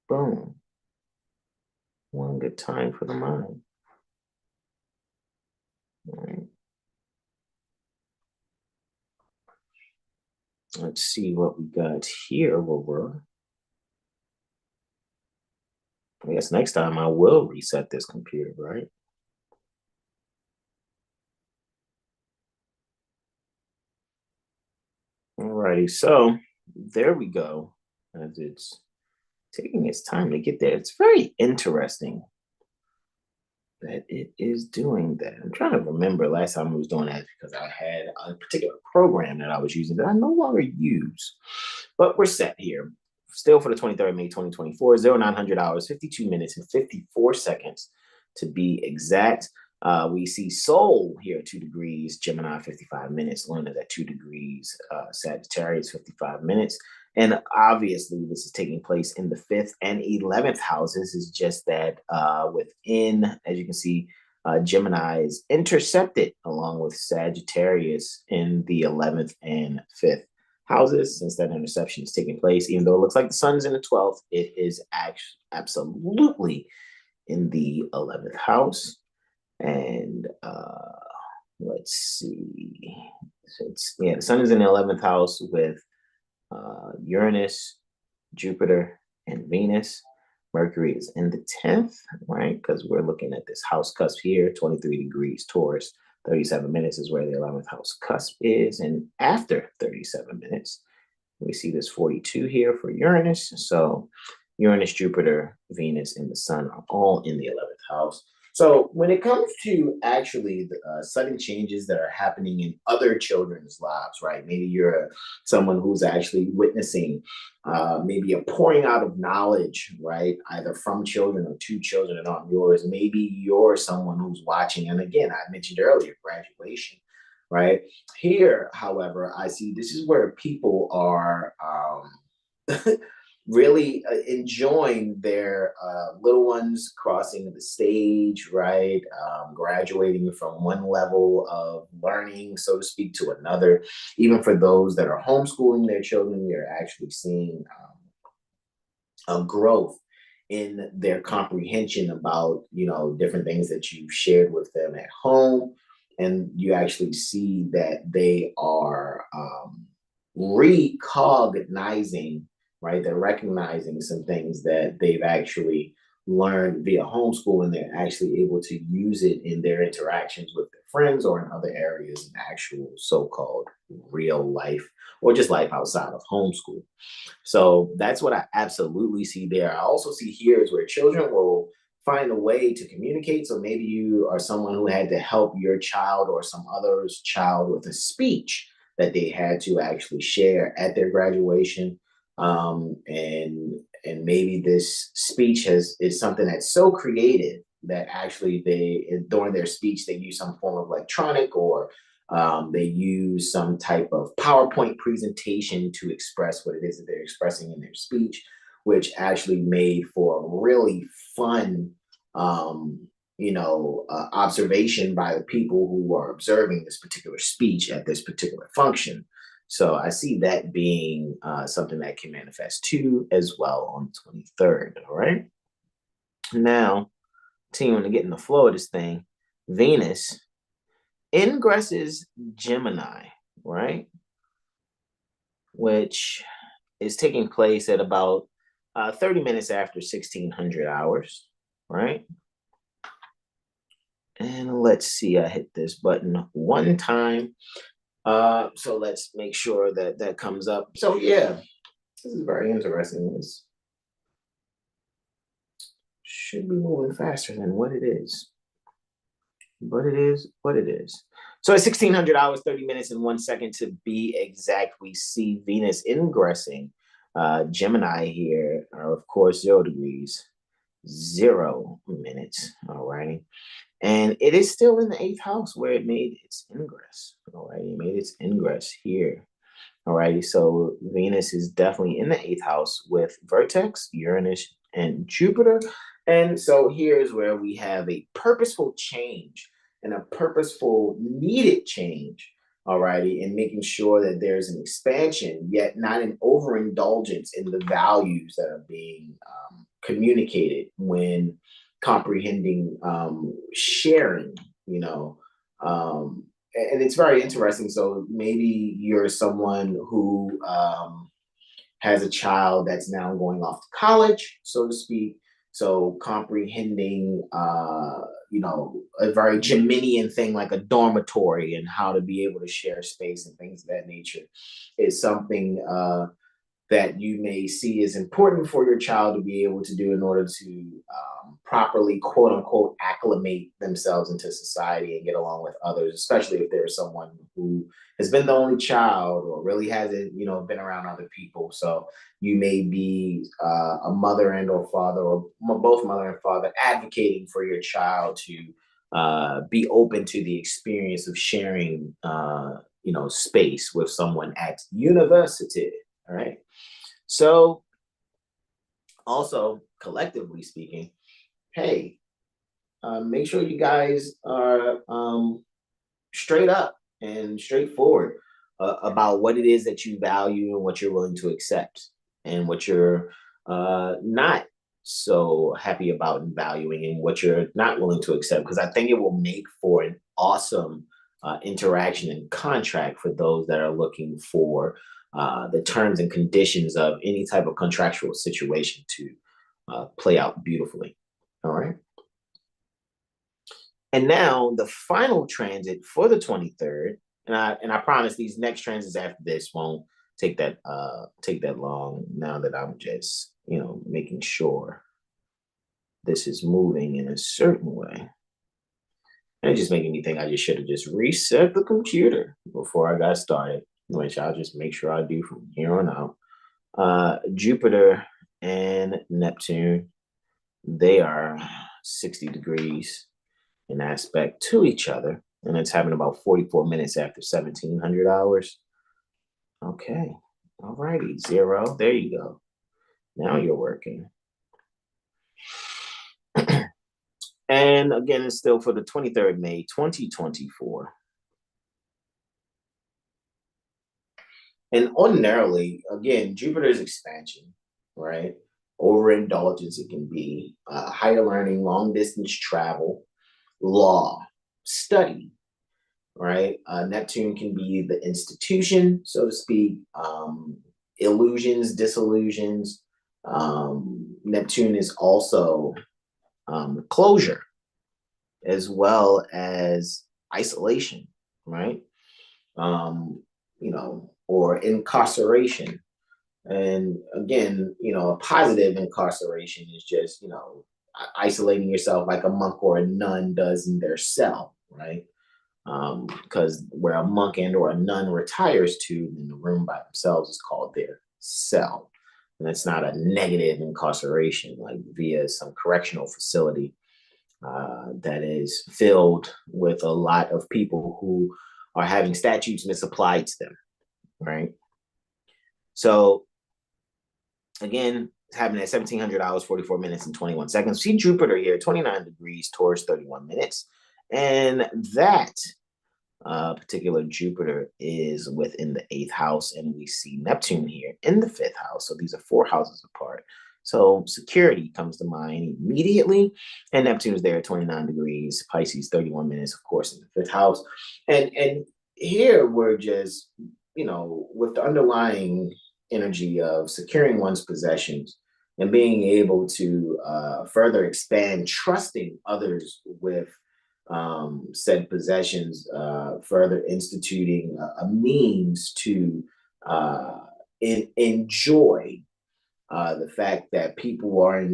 Boom. One good time for the mind. All right. Let's see what we got here. I guess next time I will reset this computer, right? Alrighty, so there we go. As it's taking its time to get there. It's very interesting that it is doing that. I'm trying to remember last time I was doing that because I had a particular program that I was using that I no longer use. But we're set here. Still for the 23rd of May 2024, 0900 hours, 52 minutes, and 54 seconds to be exact. We see Sol here, 2 degrees, Gemini, 55 minutes, Luna at 2 degrees, Sagittarius, 55 minutes. And obviously, this is taking place in the 5th and 11th houses. Is just that within, as you can see, Gemini is intercepted along with Sagittarius in the 11th and 5th houses. Since that interception is taking place, even though it looks like the sun's in the 12th, it is actually absolutely in the 11th house. And let's see. So the sun is in the 11th house with Uranus, Jupiter, and Venus. Mercury is in the 10th, right? Because we're looking at this house cusp here, 23 degrees Taurus. 37 minutes is where the 11th house cusp is. And after 37 minutes, we see this 42 here for Uranus. So Uranus, Jupiter, Venus, and the sun are all in the 11th house. So when it comes to actually the sudden changes that are happening in other children's lives, right? Maybe you're someone who's actually witnessing maybe a pouring out of knowledge, right? Either from children or to children and on yours. Maybe you're someone who's watching. And again, I mentioned earlier, graduation, right? Here, however, I see this is where people are really enjoying their little ones crossing the stage, right? Graduating from one level of learning, so to speak, to another. Even for those that are homeschooling their children, you're actually seeing a growth in their comprehension about, different things that you've shared with them at home. And you actually see that they are recognizing, right? They're recognizing some things that they've actually learned via homeschool, and they're actually able to use it in their interactions with their friends or in other areas in actual so-called real life or just life outside of homeschool. So that's what I absolutely see there. I also see here is where children will find a way to communicate. So maybe you are someone who had to help your child or some other's child with a speech that they had to actually share at their graduation. And maybe this speech is something that's so creative that actually they during their speech they use some form of electronic or they use some type of PowerPoint presentation to express what it is that they're expressing in their speech, which actually made for a really fun observation by the people who are observing this particular speech at this particular function. So I see that being something that can manifest too as well on the 23rd. All right. Now, continuing to get in the flow of this thing, Venus ingresses Gemini, right? Which is taking place at about 30 minutes after 1600 hours, right? And let's see, I hit this button one time. So let's make sure that that comes up. So yeah, this is very interesting. This should be moving faster than what it is. But it is what it is. So at 1600 hours, 30 minutes, and 1 second to be exact, we see Venus ingressing Gemini here, of course, 0 degrees, 0 minutes. All righty. And it is still in the 8th house where it made its ingress. All right. It made its ingress here. All righty. So Venus is definitely in the 8th house with Vertex, Uranus, and Jupiter. And so here's where we have a purposeful change and a purposeful needed change alrighty, and making sure that there's an expansion, yet not an overindulgence in the values that are being communicated when comprehending sharing, you know. And it's very interesting. So maybe you're someone who has a child that's now going off to college, so to speak. So comprehending, a very Geminian thing like a dormitory and how to be able to share space and things of that nature is something that you may see as important for your child to be able to do in order to properly, quote unquote, acclimate themselves into society and get along with others, especially if there's someone who has been the only child or really hasn't, been around other people. So you may be a mother and or father, or both mother and father, advocating for your child to be open to the experience of sharing, space with someone at university. All right. So also, collectively speaking, hey, make sure you guys are straight up and straightforward about what it is that you value and what you're willing to accept and what you're not so happy about and valuing and what you're not willing to accept, because I think it will make for an awesome interaction and contract for those that are looking for the terms and conditions of any type of contractual situation to play out beautifully. All right. And now the final transit for the 23rd, and I promise these next transits after this won't take that long. Now that I'm just making sure this is moving in a certain way, and it's just making me think I just should have just reset the computer before I got started, which I'll just make sure I do from here on out. Jupiter and Neptune, they are 60 degrees in aspect to each other, and it's happening about 44 minutes after 1700 hours. Okay, all righty, 0. There you go. Now you're working. And again, it's still for the 23rd May 2024. And ordinarily, again, Jupiter's expansion, right? Overindulgence, it can be higher learning, long distance travel, law, study, right? Neptune can be the institution, so to speak, illusions, disillusions. Neptune is also closure as well as isolation, right? Or incarceration. And again, a positive incarceration is just, isolating yourself like a monk or a nun does in their cell, right? Because where a monk and or a nun retires to in the room by themselves is called their cell. And it's not a negative incarceration like via some correctional facility that is filled with a lot of people who are having statutes misapplied to them, right? So again, it's happening at 1700 hours, 44 minutes, and 21 seconds. See Jupiter here, 29 degrees, Taurus, 31 minutes. And that particular Jupiter is within the 8th house, and we see Neptune here in the 5th house. So these are 4 houses apart. So security comes to mind immediately. And Neptune is there at 29 degrees, Pisces, 31 minutes, of course, in the 5th house. And here we're just, with the underlying energy of securing one's possessions and being able to further expand, trusting others with said possessions, further instituting a means to enjoy the fact that people are,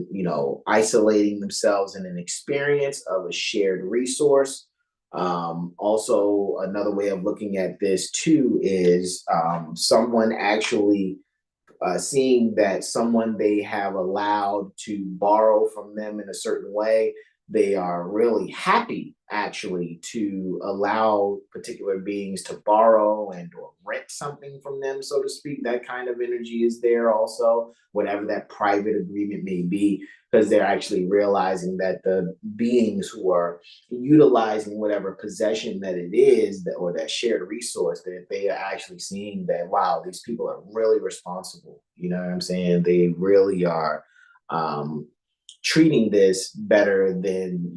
isolating themselves in an experience of a shared resource. Also, another way of looking at this too is someone actually seeing that someone they have allowed to borrow from them in a certain way, they are really happy actually to allow particular beings to borrow and or rent something from them, so to speak. That kind of energy is there also, whatever that private agreement may be, because they're actually realizing that the beings who are utilizing whatever possession that it is that, or that shared resource, that they are actually seeing that, wow, these people are really responsible. You know what I'm saying? They really are treating this better than,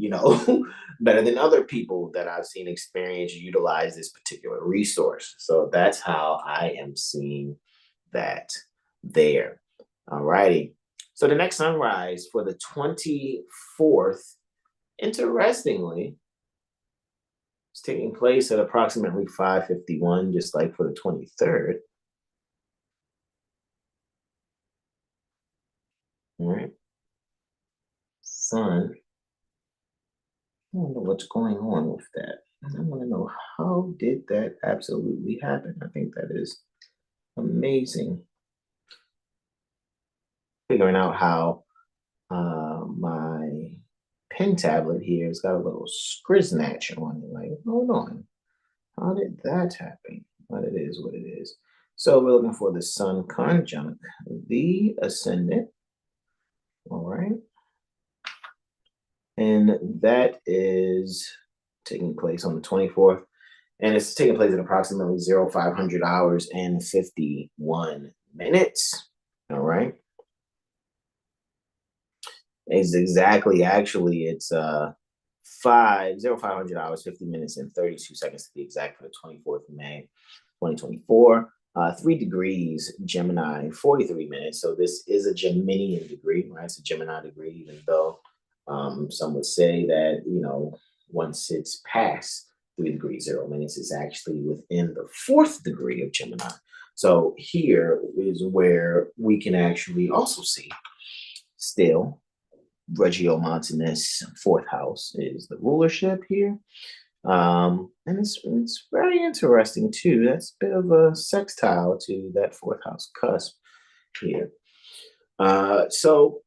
better than other people that I've seen experience utilize this particular resource. So that's how I am seeing that there. All righty. So the next sunrise for the 24th, interestingly, is taking place at approximately 5:51, just like for the 23rd. All right. Sun. I wonder what's going on with that. I want to know, how did that absolutely happen? I think that is amazing. Figuring out how my pen tablet here has got a little scriznatch on it. Like, hold on, how did that happen? But it is what it is. So we're looking for the Sun conjunct the ascendant. All right. And that is taking place on the 24th. And it's taking place at approximately 0500 hours and 51 minutes. All right. It's exactly, actually, it's 0500 hours, 50 minutes, and 32 seconds to be exact, for the 24th of May, 2024. 3 degrees Gemini, 43 minutes. So this is a Geminian degree, right? It's a Gemini degree, even though some would say that, once it's past 3 degrees 0 minutes, it's actually within the 4th degree of Gemini. So here is where we can actually also see still Regiomontanus, 4th house is the rulership here. And it's very interesting too. That's a bit of a sextile to that 4th house cusp here. So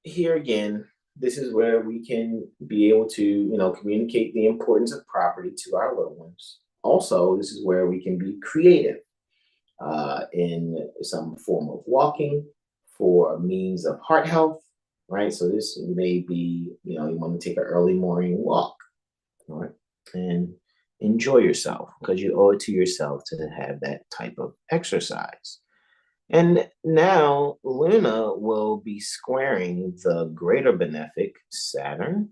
here again, this is where we can be able to, communicate the importance of property to our little ones. Also, this is where we can be creative in some form of walking for means of heart health, right? So this may be, you want to take an early morning walk, all right, and enjoy yourself, because you owe it to yourself to have that type of exercise. And now Luna will be squaring the greater benefic Saturn,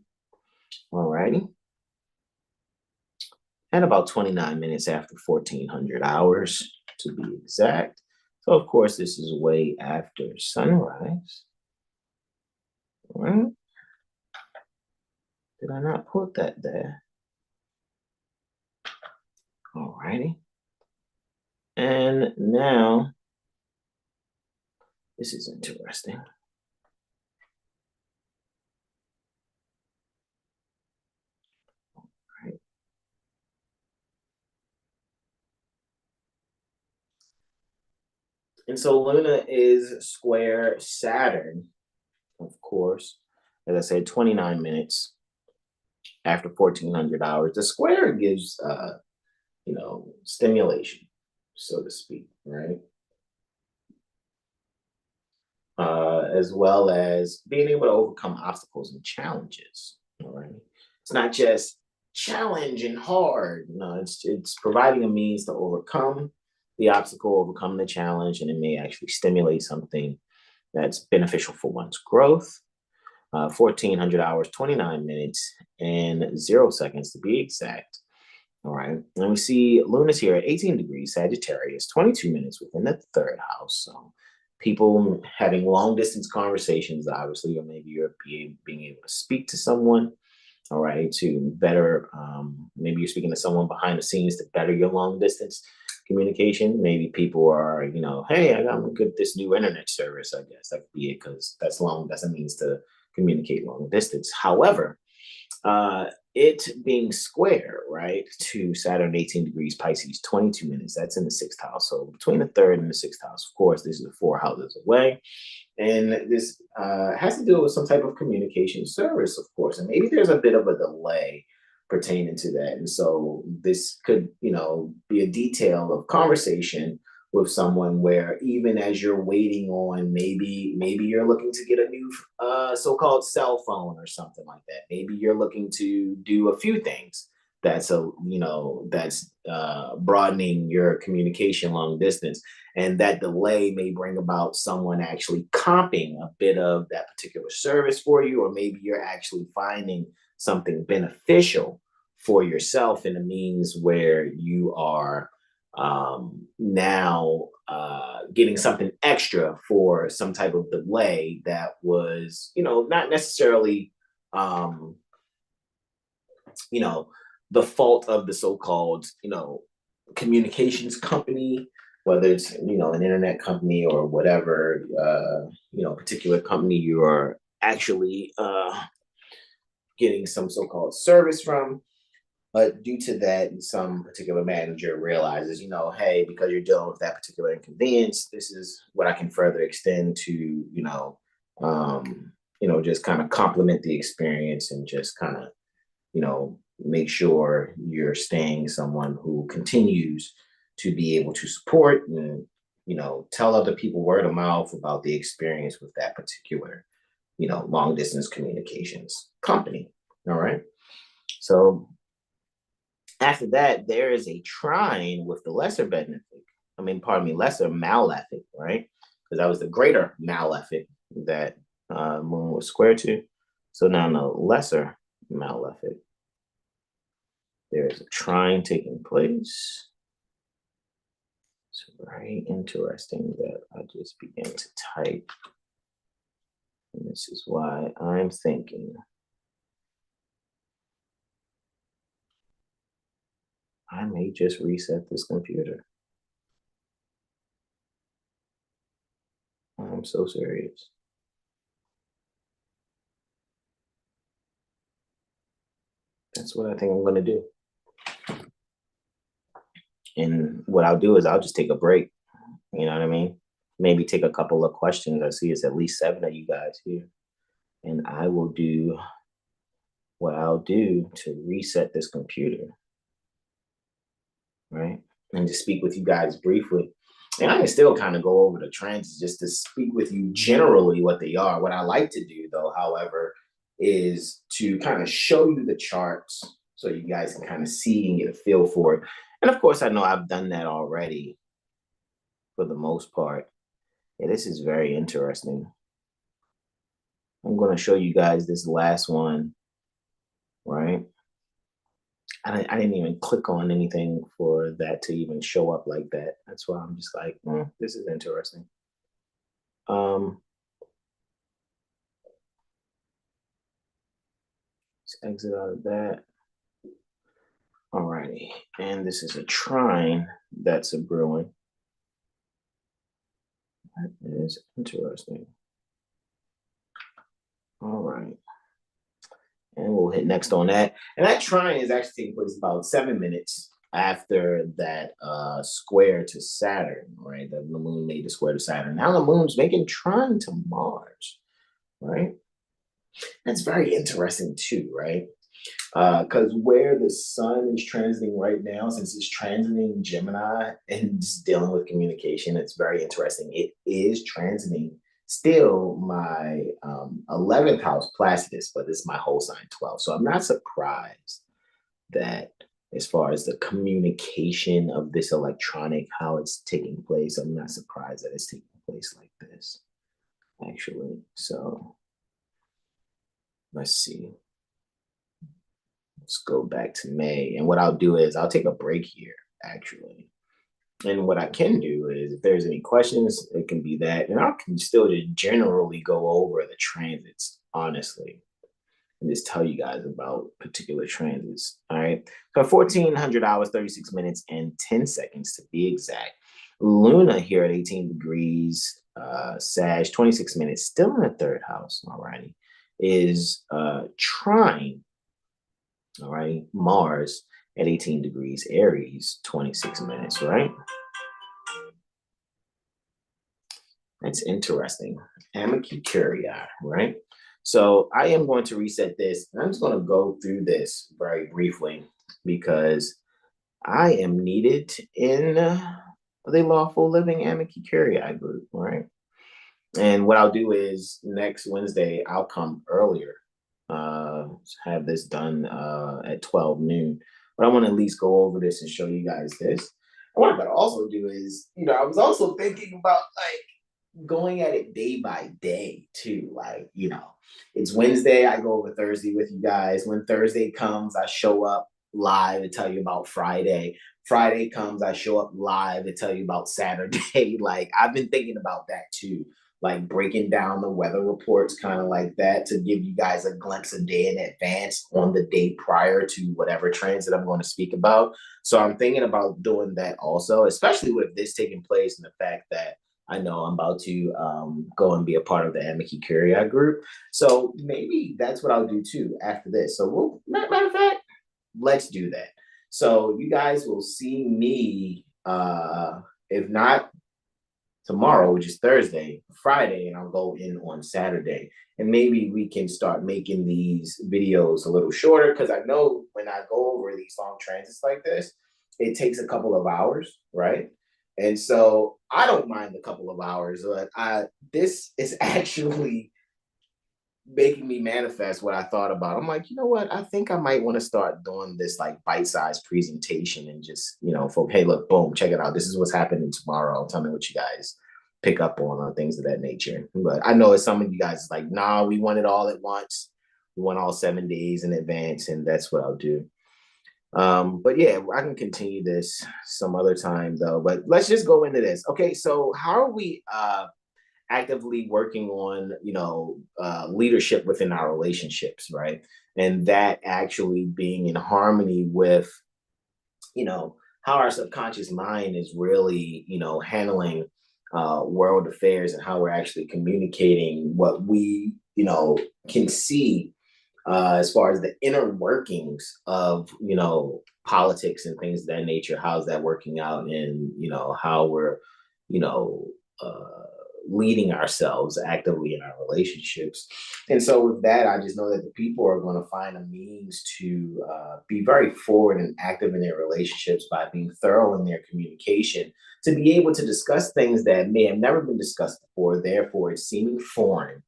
all righty, at about 29 minutes after 1400 hours to be exact. So of course, this is way after sunrise. All right. Did I not put that there? All righty. And now, this is interesting. All right. And so Luna is square Saturn, of course, as I said, 29 minutes after 1400 hours. The square gives, stimulation, so to speak, right? As well as being able to overcome obstacles and challenges. All right. It's not just challenge and hard. No, it's providing a means to overcome the obstacle, overcome the challenge, and it may actually stimulate something that's beneficial for one's growth. 1400 hours, 29 minutes, and 0 seconds to be exact. All right. And we see Luna's here at 18 degrees Sagittarius, 22 minutes within the 3rd house. So people having long distance conversations, obviously, or maybe you're being able to speak to someone, all right, to better, maybe you're speaking to someone behind the scenes to better your long distance communication. Maybe people are, hey, I got this new internet service, I guess that could be it, because that's a means to communicate long distance. However, it being square, right, to Saturn 18 degrees Pisces, 22 minutes, that's in the sixth house. So between the third and the sixth house, of course, this is the 4 houses away. And this has to do with some type of communication service, of course. And maybe there's a bit of a delay pertaining to that. And so this could, be a detail of conversation with someone where even as you're waiting on, maybe you're looking to get a new so-called cell phone or something like that. Maybe you're looking to do a few things that's broadening your communication long distance, and that delay may bring about someone actually comping a bit of that particular service for you, or maybe you're actually finding something beneficial for yourself in a means where you are now getting something extra for some type of delay that was, not necessarily, you know, the fault of the so-called, communications company, whether it's, an internet company or whatever, particular company you are actually getting some so-called service from. But due to that, some particular manager realizes, hey, because you're dealing with that particular inconvenience, this is what I can further extend to, just kind of complement the experience and just kind of, make sure you're staying someone who continues to be able to support and, tell other people word of mouth about the experience with that particular, long distance communications company. All right. So after that, there is a trine with the lesser lesser malefic, right? Because that was the greater malefic that Moon was square to. So now in the lesser malefic, there is a trine taking place. It's very interesting that I just began to type. And this is why I'm thinking I may just reset this computer. I'm so serious. That's what I think I'm going to do. And what I'll do is I'll just take a break. You know what I mean? Maybe take a couple of questions. I see it's at least 7 of you guys here. And I will do what I'll do to reset this computer. Right? And to speak with you guys briefly. And I can still kind of go over the transits just to speak with you generally what they are. What I like to do, though, however, is to kind of show you the charts so you guys can kind of see and get a feel for it. And of course, I know I've done that already for the most part. Yeah, this is very interesting. I'm going to show you guys this last one, right? I didn't even click on anything for that to even show up like that. That's why I'm just like, this is interesting. Let's exit out of that. Alrighty, and this is a trine that's a brewing. That is interesting. All right. And we'll hit next on that. And that trine is actually taking place about 7 minutes after that square to Saturn, right? The moon made the square to Saturn. Now the moon's making trine to Mars, right? That's very interesting too, right? Because where the sun is transiting right now, since it's transiting Gemini and just dealing with communication, it's very interesting. It is transiting still my 11th house Placidus, but it's my whole sign 12. So I'm not surprised that as far as the communication of this electronic, how it's taking place, I'm not surprised that it's taking place like this, actually. So let's see. Let's go back to May. And what I'll do is I'll take a break here, actually. And what I can do is if there's any questions, it can be that. And I can still just generally go over the transits, honestly, and just tell you guys about particular transits. All right. So 1400 hours, 36 minutes, and 10 seconds to be exact. Luna here at 18 degrees, Sag, 26 minutes, still in the third house, all righty, is trine All right. Mars at 18 degrees Aries, 26 minutes, right? That's interesting. Amici Curia, right? So I am going to reset this. I'm just going to go through this very briefly because I am needed in the Lawful Living Amici Curia group, right? And what I'll do is next Wednesday, I'll come earlier, have this done at 12 noon. But I want to at least go over this and show you guys this. And what I'm going to also do is, I was also thinking about going at it day by day too. It's Wednesday, I go over Thursday with you guys. When Thursday comes, I show up live to tell you about Friday. Friday comes, I show up live to tell you about Saturday. I've been thinking about that too, breaking down the weather reports kind of like that to give you guys a glimpse a day in advance on the day prior to whatever trends that I'm going to speak about. So I'm thinking about doing that also, especially with this taking place and the fact that I know I'm about to go and be a part of the Amici Curia group. So maybe that's what I'll do too after this. So matter of fact, let's do that. So you guys will see me, if not tomorrow, which is Thursday, Friday, and I'll go in on Saturday. And maybe we can start making these videos a little shorter because I know when I go over these long transits like this, it takes a couple of hours, right? And so I don't mind a couple of hours, but this is actually making me manifest what I thought about. I'm like, you know what? I think I might want to start doing this bite-sized presentation and just, for, hey, look, boom, check it out. This is what's happening tomorrow. Tell me what you guys pick up on or things of that nature. But I know some of you guys like, nah, we want it all at once. We want all 7 days in advance, and that's what I'll do. But yeah, I can continue this some other time though. But let's just go into this. Okay, so how are we actively working on leadership within our relationships, right? And that actually being in harmony with how our subconscious mind is really handling world affairs and how we're actually communicating what we can see as far as the inner workings of politics and things of that nature. How's that working out, and how we're you know uh, leading ourselves actively in our relationships. And so with that, I just know that the people are going to find a means to be very forward and active in their relationships by being thorough in their communication, to be able to discuss things that may have never been discussed before, therefore it's seeming foreign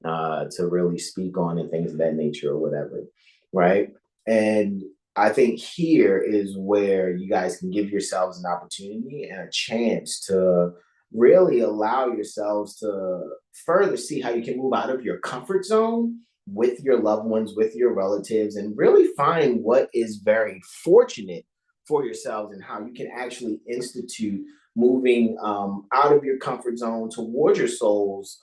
to really speak on and things of that nature or whatever, right? And I think here is where you guys can give yourselves an opportunity and a chance to really allow yourselves to further see how you can move out of your comfort zone with your loved ones, with your relatives, and really find what is very fortunate for yourselves and how you can actually institute moving out of your comfort zone towards your soul's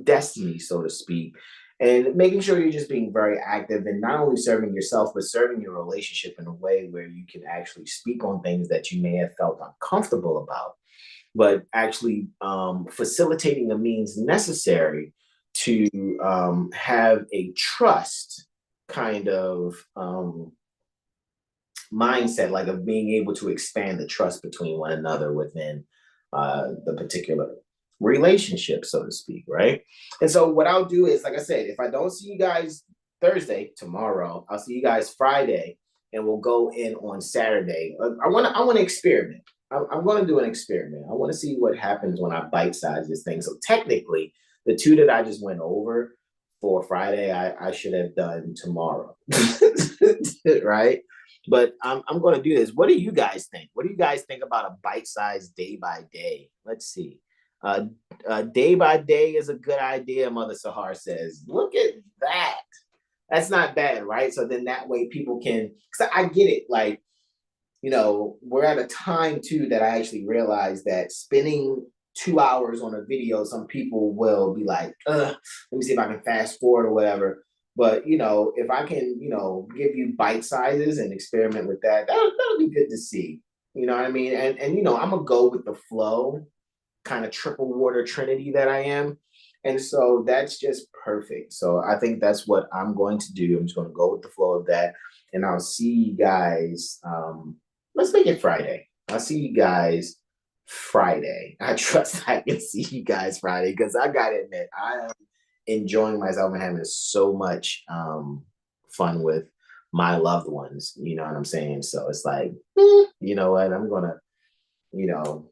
destiny, so to speak, and making sure you're just being very active and not only serving yourself, but serving your relationship in a way where you can actually speak on things that you may have felt uncomfortable about, but actually facilitating the means necessary to have a trust kind of mindset, like of being able to expand the trust between one another within the particular relationship, so to speak, right? And so what I'll do is, like I said, if I don't see you guys Thursday, tomorrow, I'll see you guys Friday, and we'll go in on Saturday. I want to experiment. I'm going to do an experiment. I want to see what happens when I bite size this thing. So technically, the two that I just went over for Friday, I should have done tomorrow, right? But I'm going to do this. What do you guys think? What do you guys think about a bite-sized day by day? Let's see. Day by day is a good idea, Mother Sahar says. Look at that. That's not bad, right? So then that way people can, because I get it. We're at a time too that I actually realized that spending 2 hours on a video, some people will be like, let me see if I can fast forward or whatever. But if I can, give you bite sizes and experiment with that, that'll be good to see. You know what I mean? And I'm gonna go with the flow, kind of triple water trinity that I am. And so that's just perfect. So I think that's what I'm going to do. I'm just going to go with the flow of that. And I'll see you guys. Let's make it Friday. I'll see you guys Friday. I trust I can see you guys Friday because I got to admit, I am enjoying myself and having so much fun with my loved ones. You know what I'm saying? So it's like, you know what? I'm going to, you know,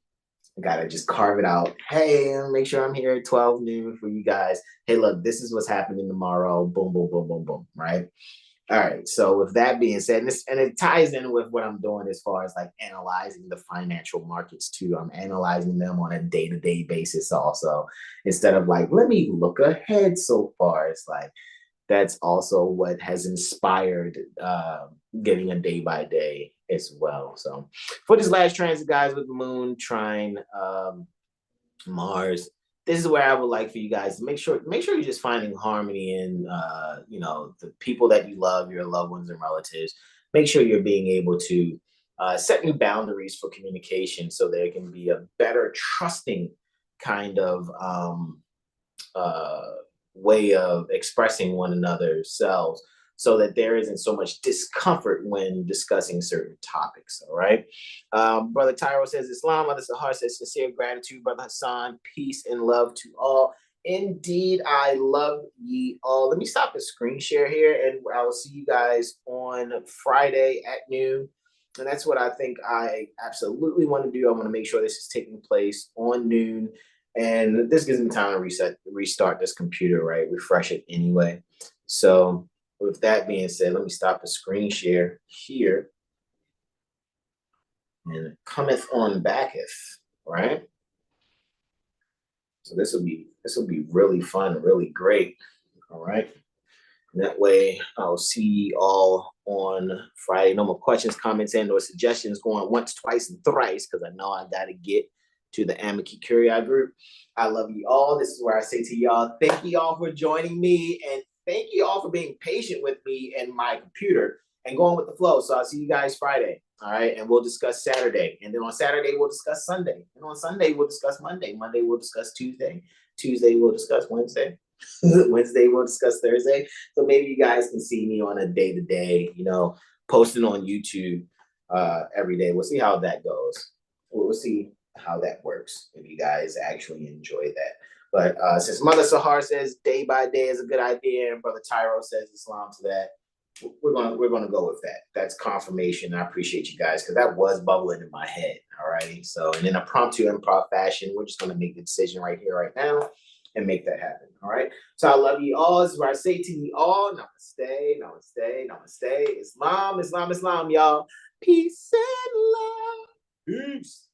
gotta just carve it out. Hey, make sure I'm here at 12 noon for you guys. Hey, look, this is what's happening tomorrow. Boom, boom, boom, boom, boom. Right. All right. So with that being said, and it ties in with what I'm doing as far as like analyzing the financial markets too. I'm analyzing them on a day-to-day basis also. Instead of like, let me look ahead so far. It's like that's also what has inspired getting a day by day as well. So for this last transit, guys, with the moon trine Mars, this is where I would like for you guys to make sure you're just finding harmony in you know, the people that you love, your loved ones and relatives. Make sure you're being able to set new boundaries for communication so there can be a better trusting kind of way of expressing one another's selves so that there isn't so much discomfort when discussing certain topics. All right. Brother Tyro says Islam. Mother Sahar says sincere gratitude. Brother Hasan, peace and love to all. Indeed, I love ye all. Let me stop the screen share here and I will see you guys on Friday at noon. And that's what I think I absolutely want to do. I want to make sure this is taking place on noon. And this gives me time to restart this computer, right? Refresh it anyway. So with that being said, let me stop the screen share here. And it cometh on backeth, right? So this will be really fun, really great. All right. And that way I'll see you all on Friday. No more questions, comments, and or suggestions going once, twice, and thrice, because I know I gotta get to the Amiki Curia group. I love you all. This is where I say to y'all, thank you all for joining me, and thank you all for being patient with me and my computer and going with the flow. So I'll see you guys Friday. All right. And we'll discuss Saturday. And then on Saturday, we'll discuss Sunday. And on Sunday, we'll discuss Monday. Monday, we'll discuss Tuesday. Tuesday, we'll discuss Wednesday. Wednesday, we'll discuss Thursday. So maybe you guys can see me on a day-to-day, you know, posting on YouTube every day. We'll see how that goes. We'll see how that works if you guys actually enjoy that. But since Mother Sahar says day by day is a good idea, and Brother Tyro says Islam to that, we're gonna go with that. That's confirmation. I appreciate you guys because that was bubbling in my head. All right. So in an impromptu improv fashion, we're just gonna make the decision right here, right now, and make that happen. All right. So I love you all. This is where I say to you all, namaste, namaste, namaste. Islam, Islam, Islam, y'all. Peace and love. Peace.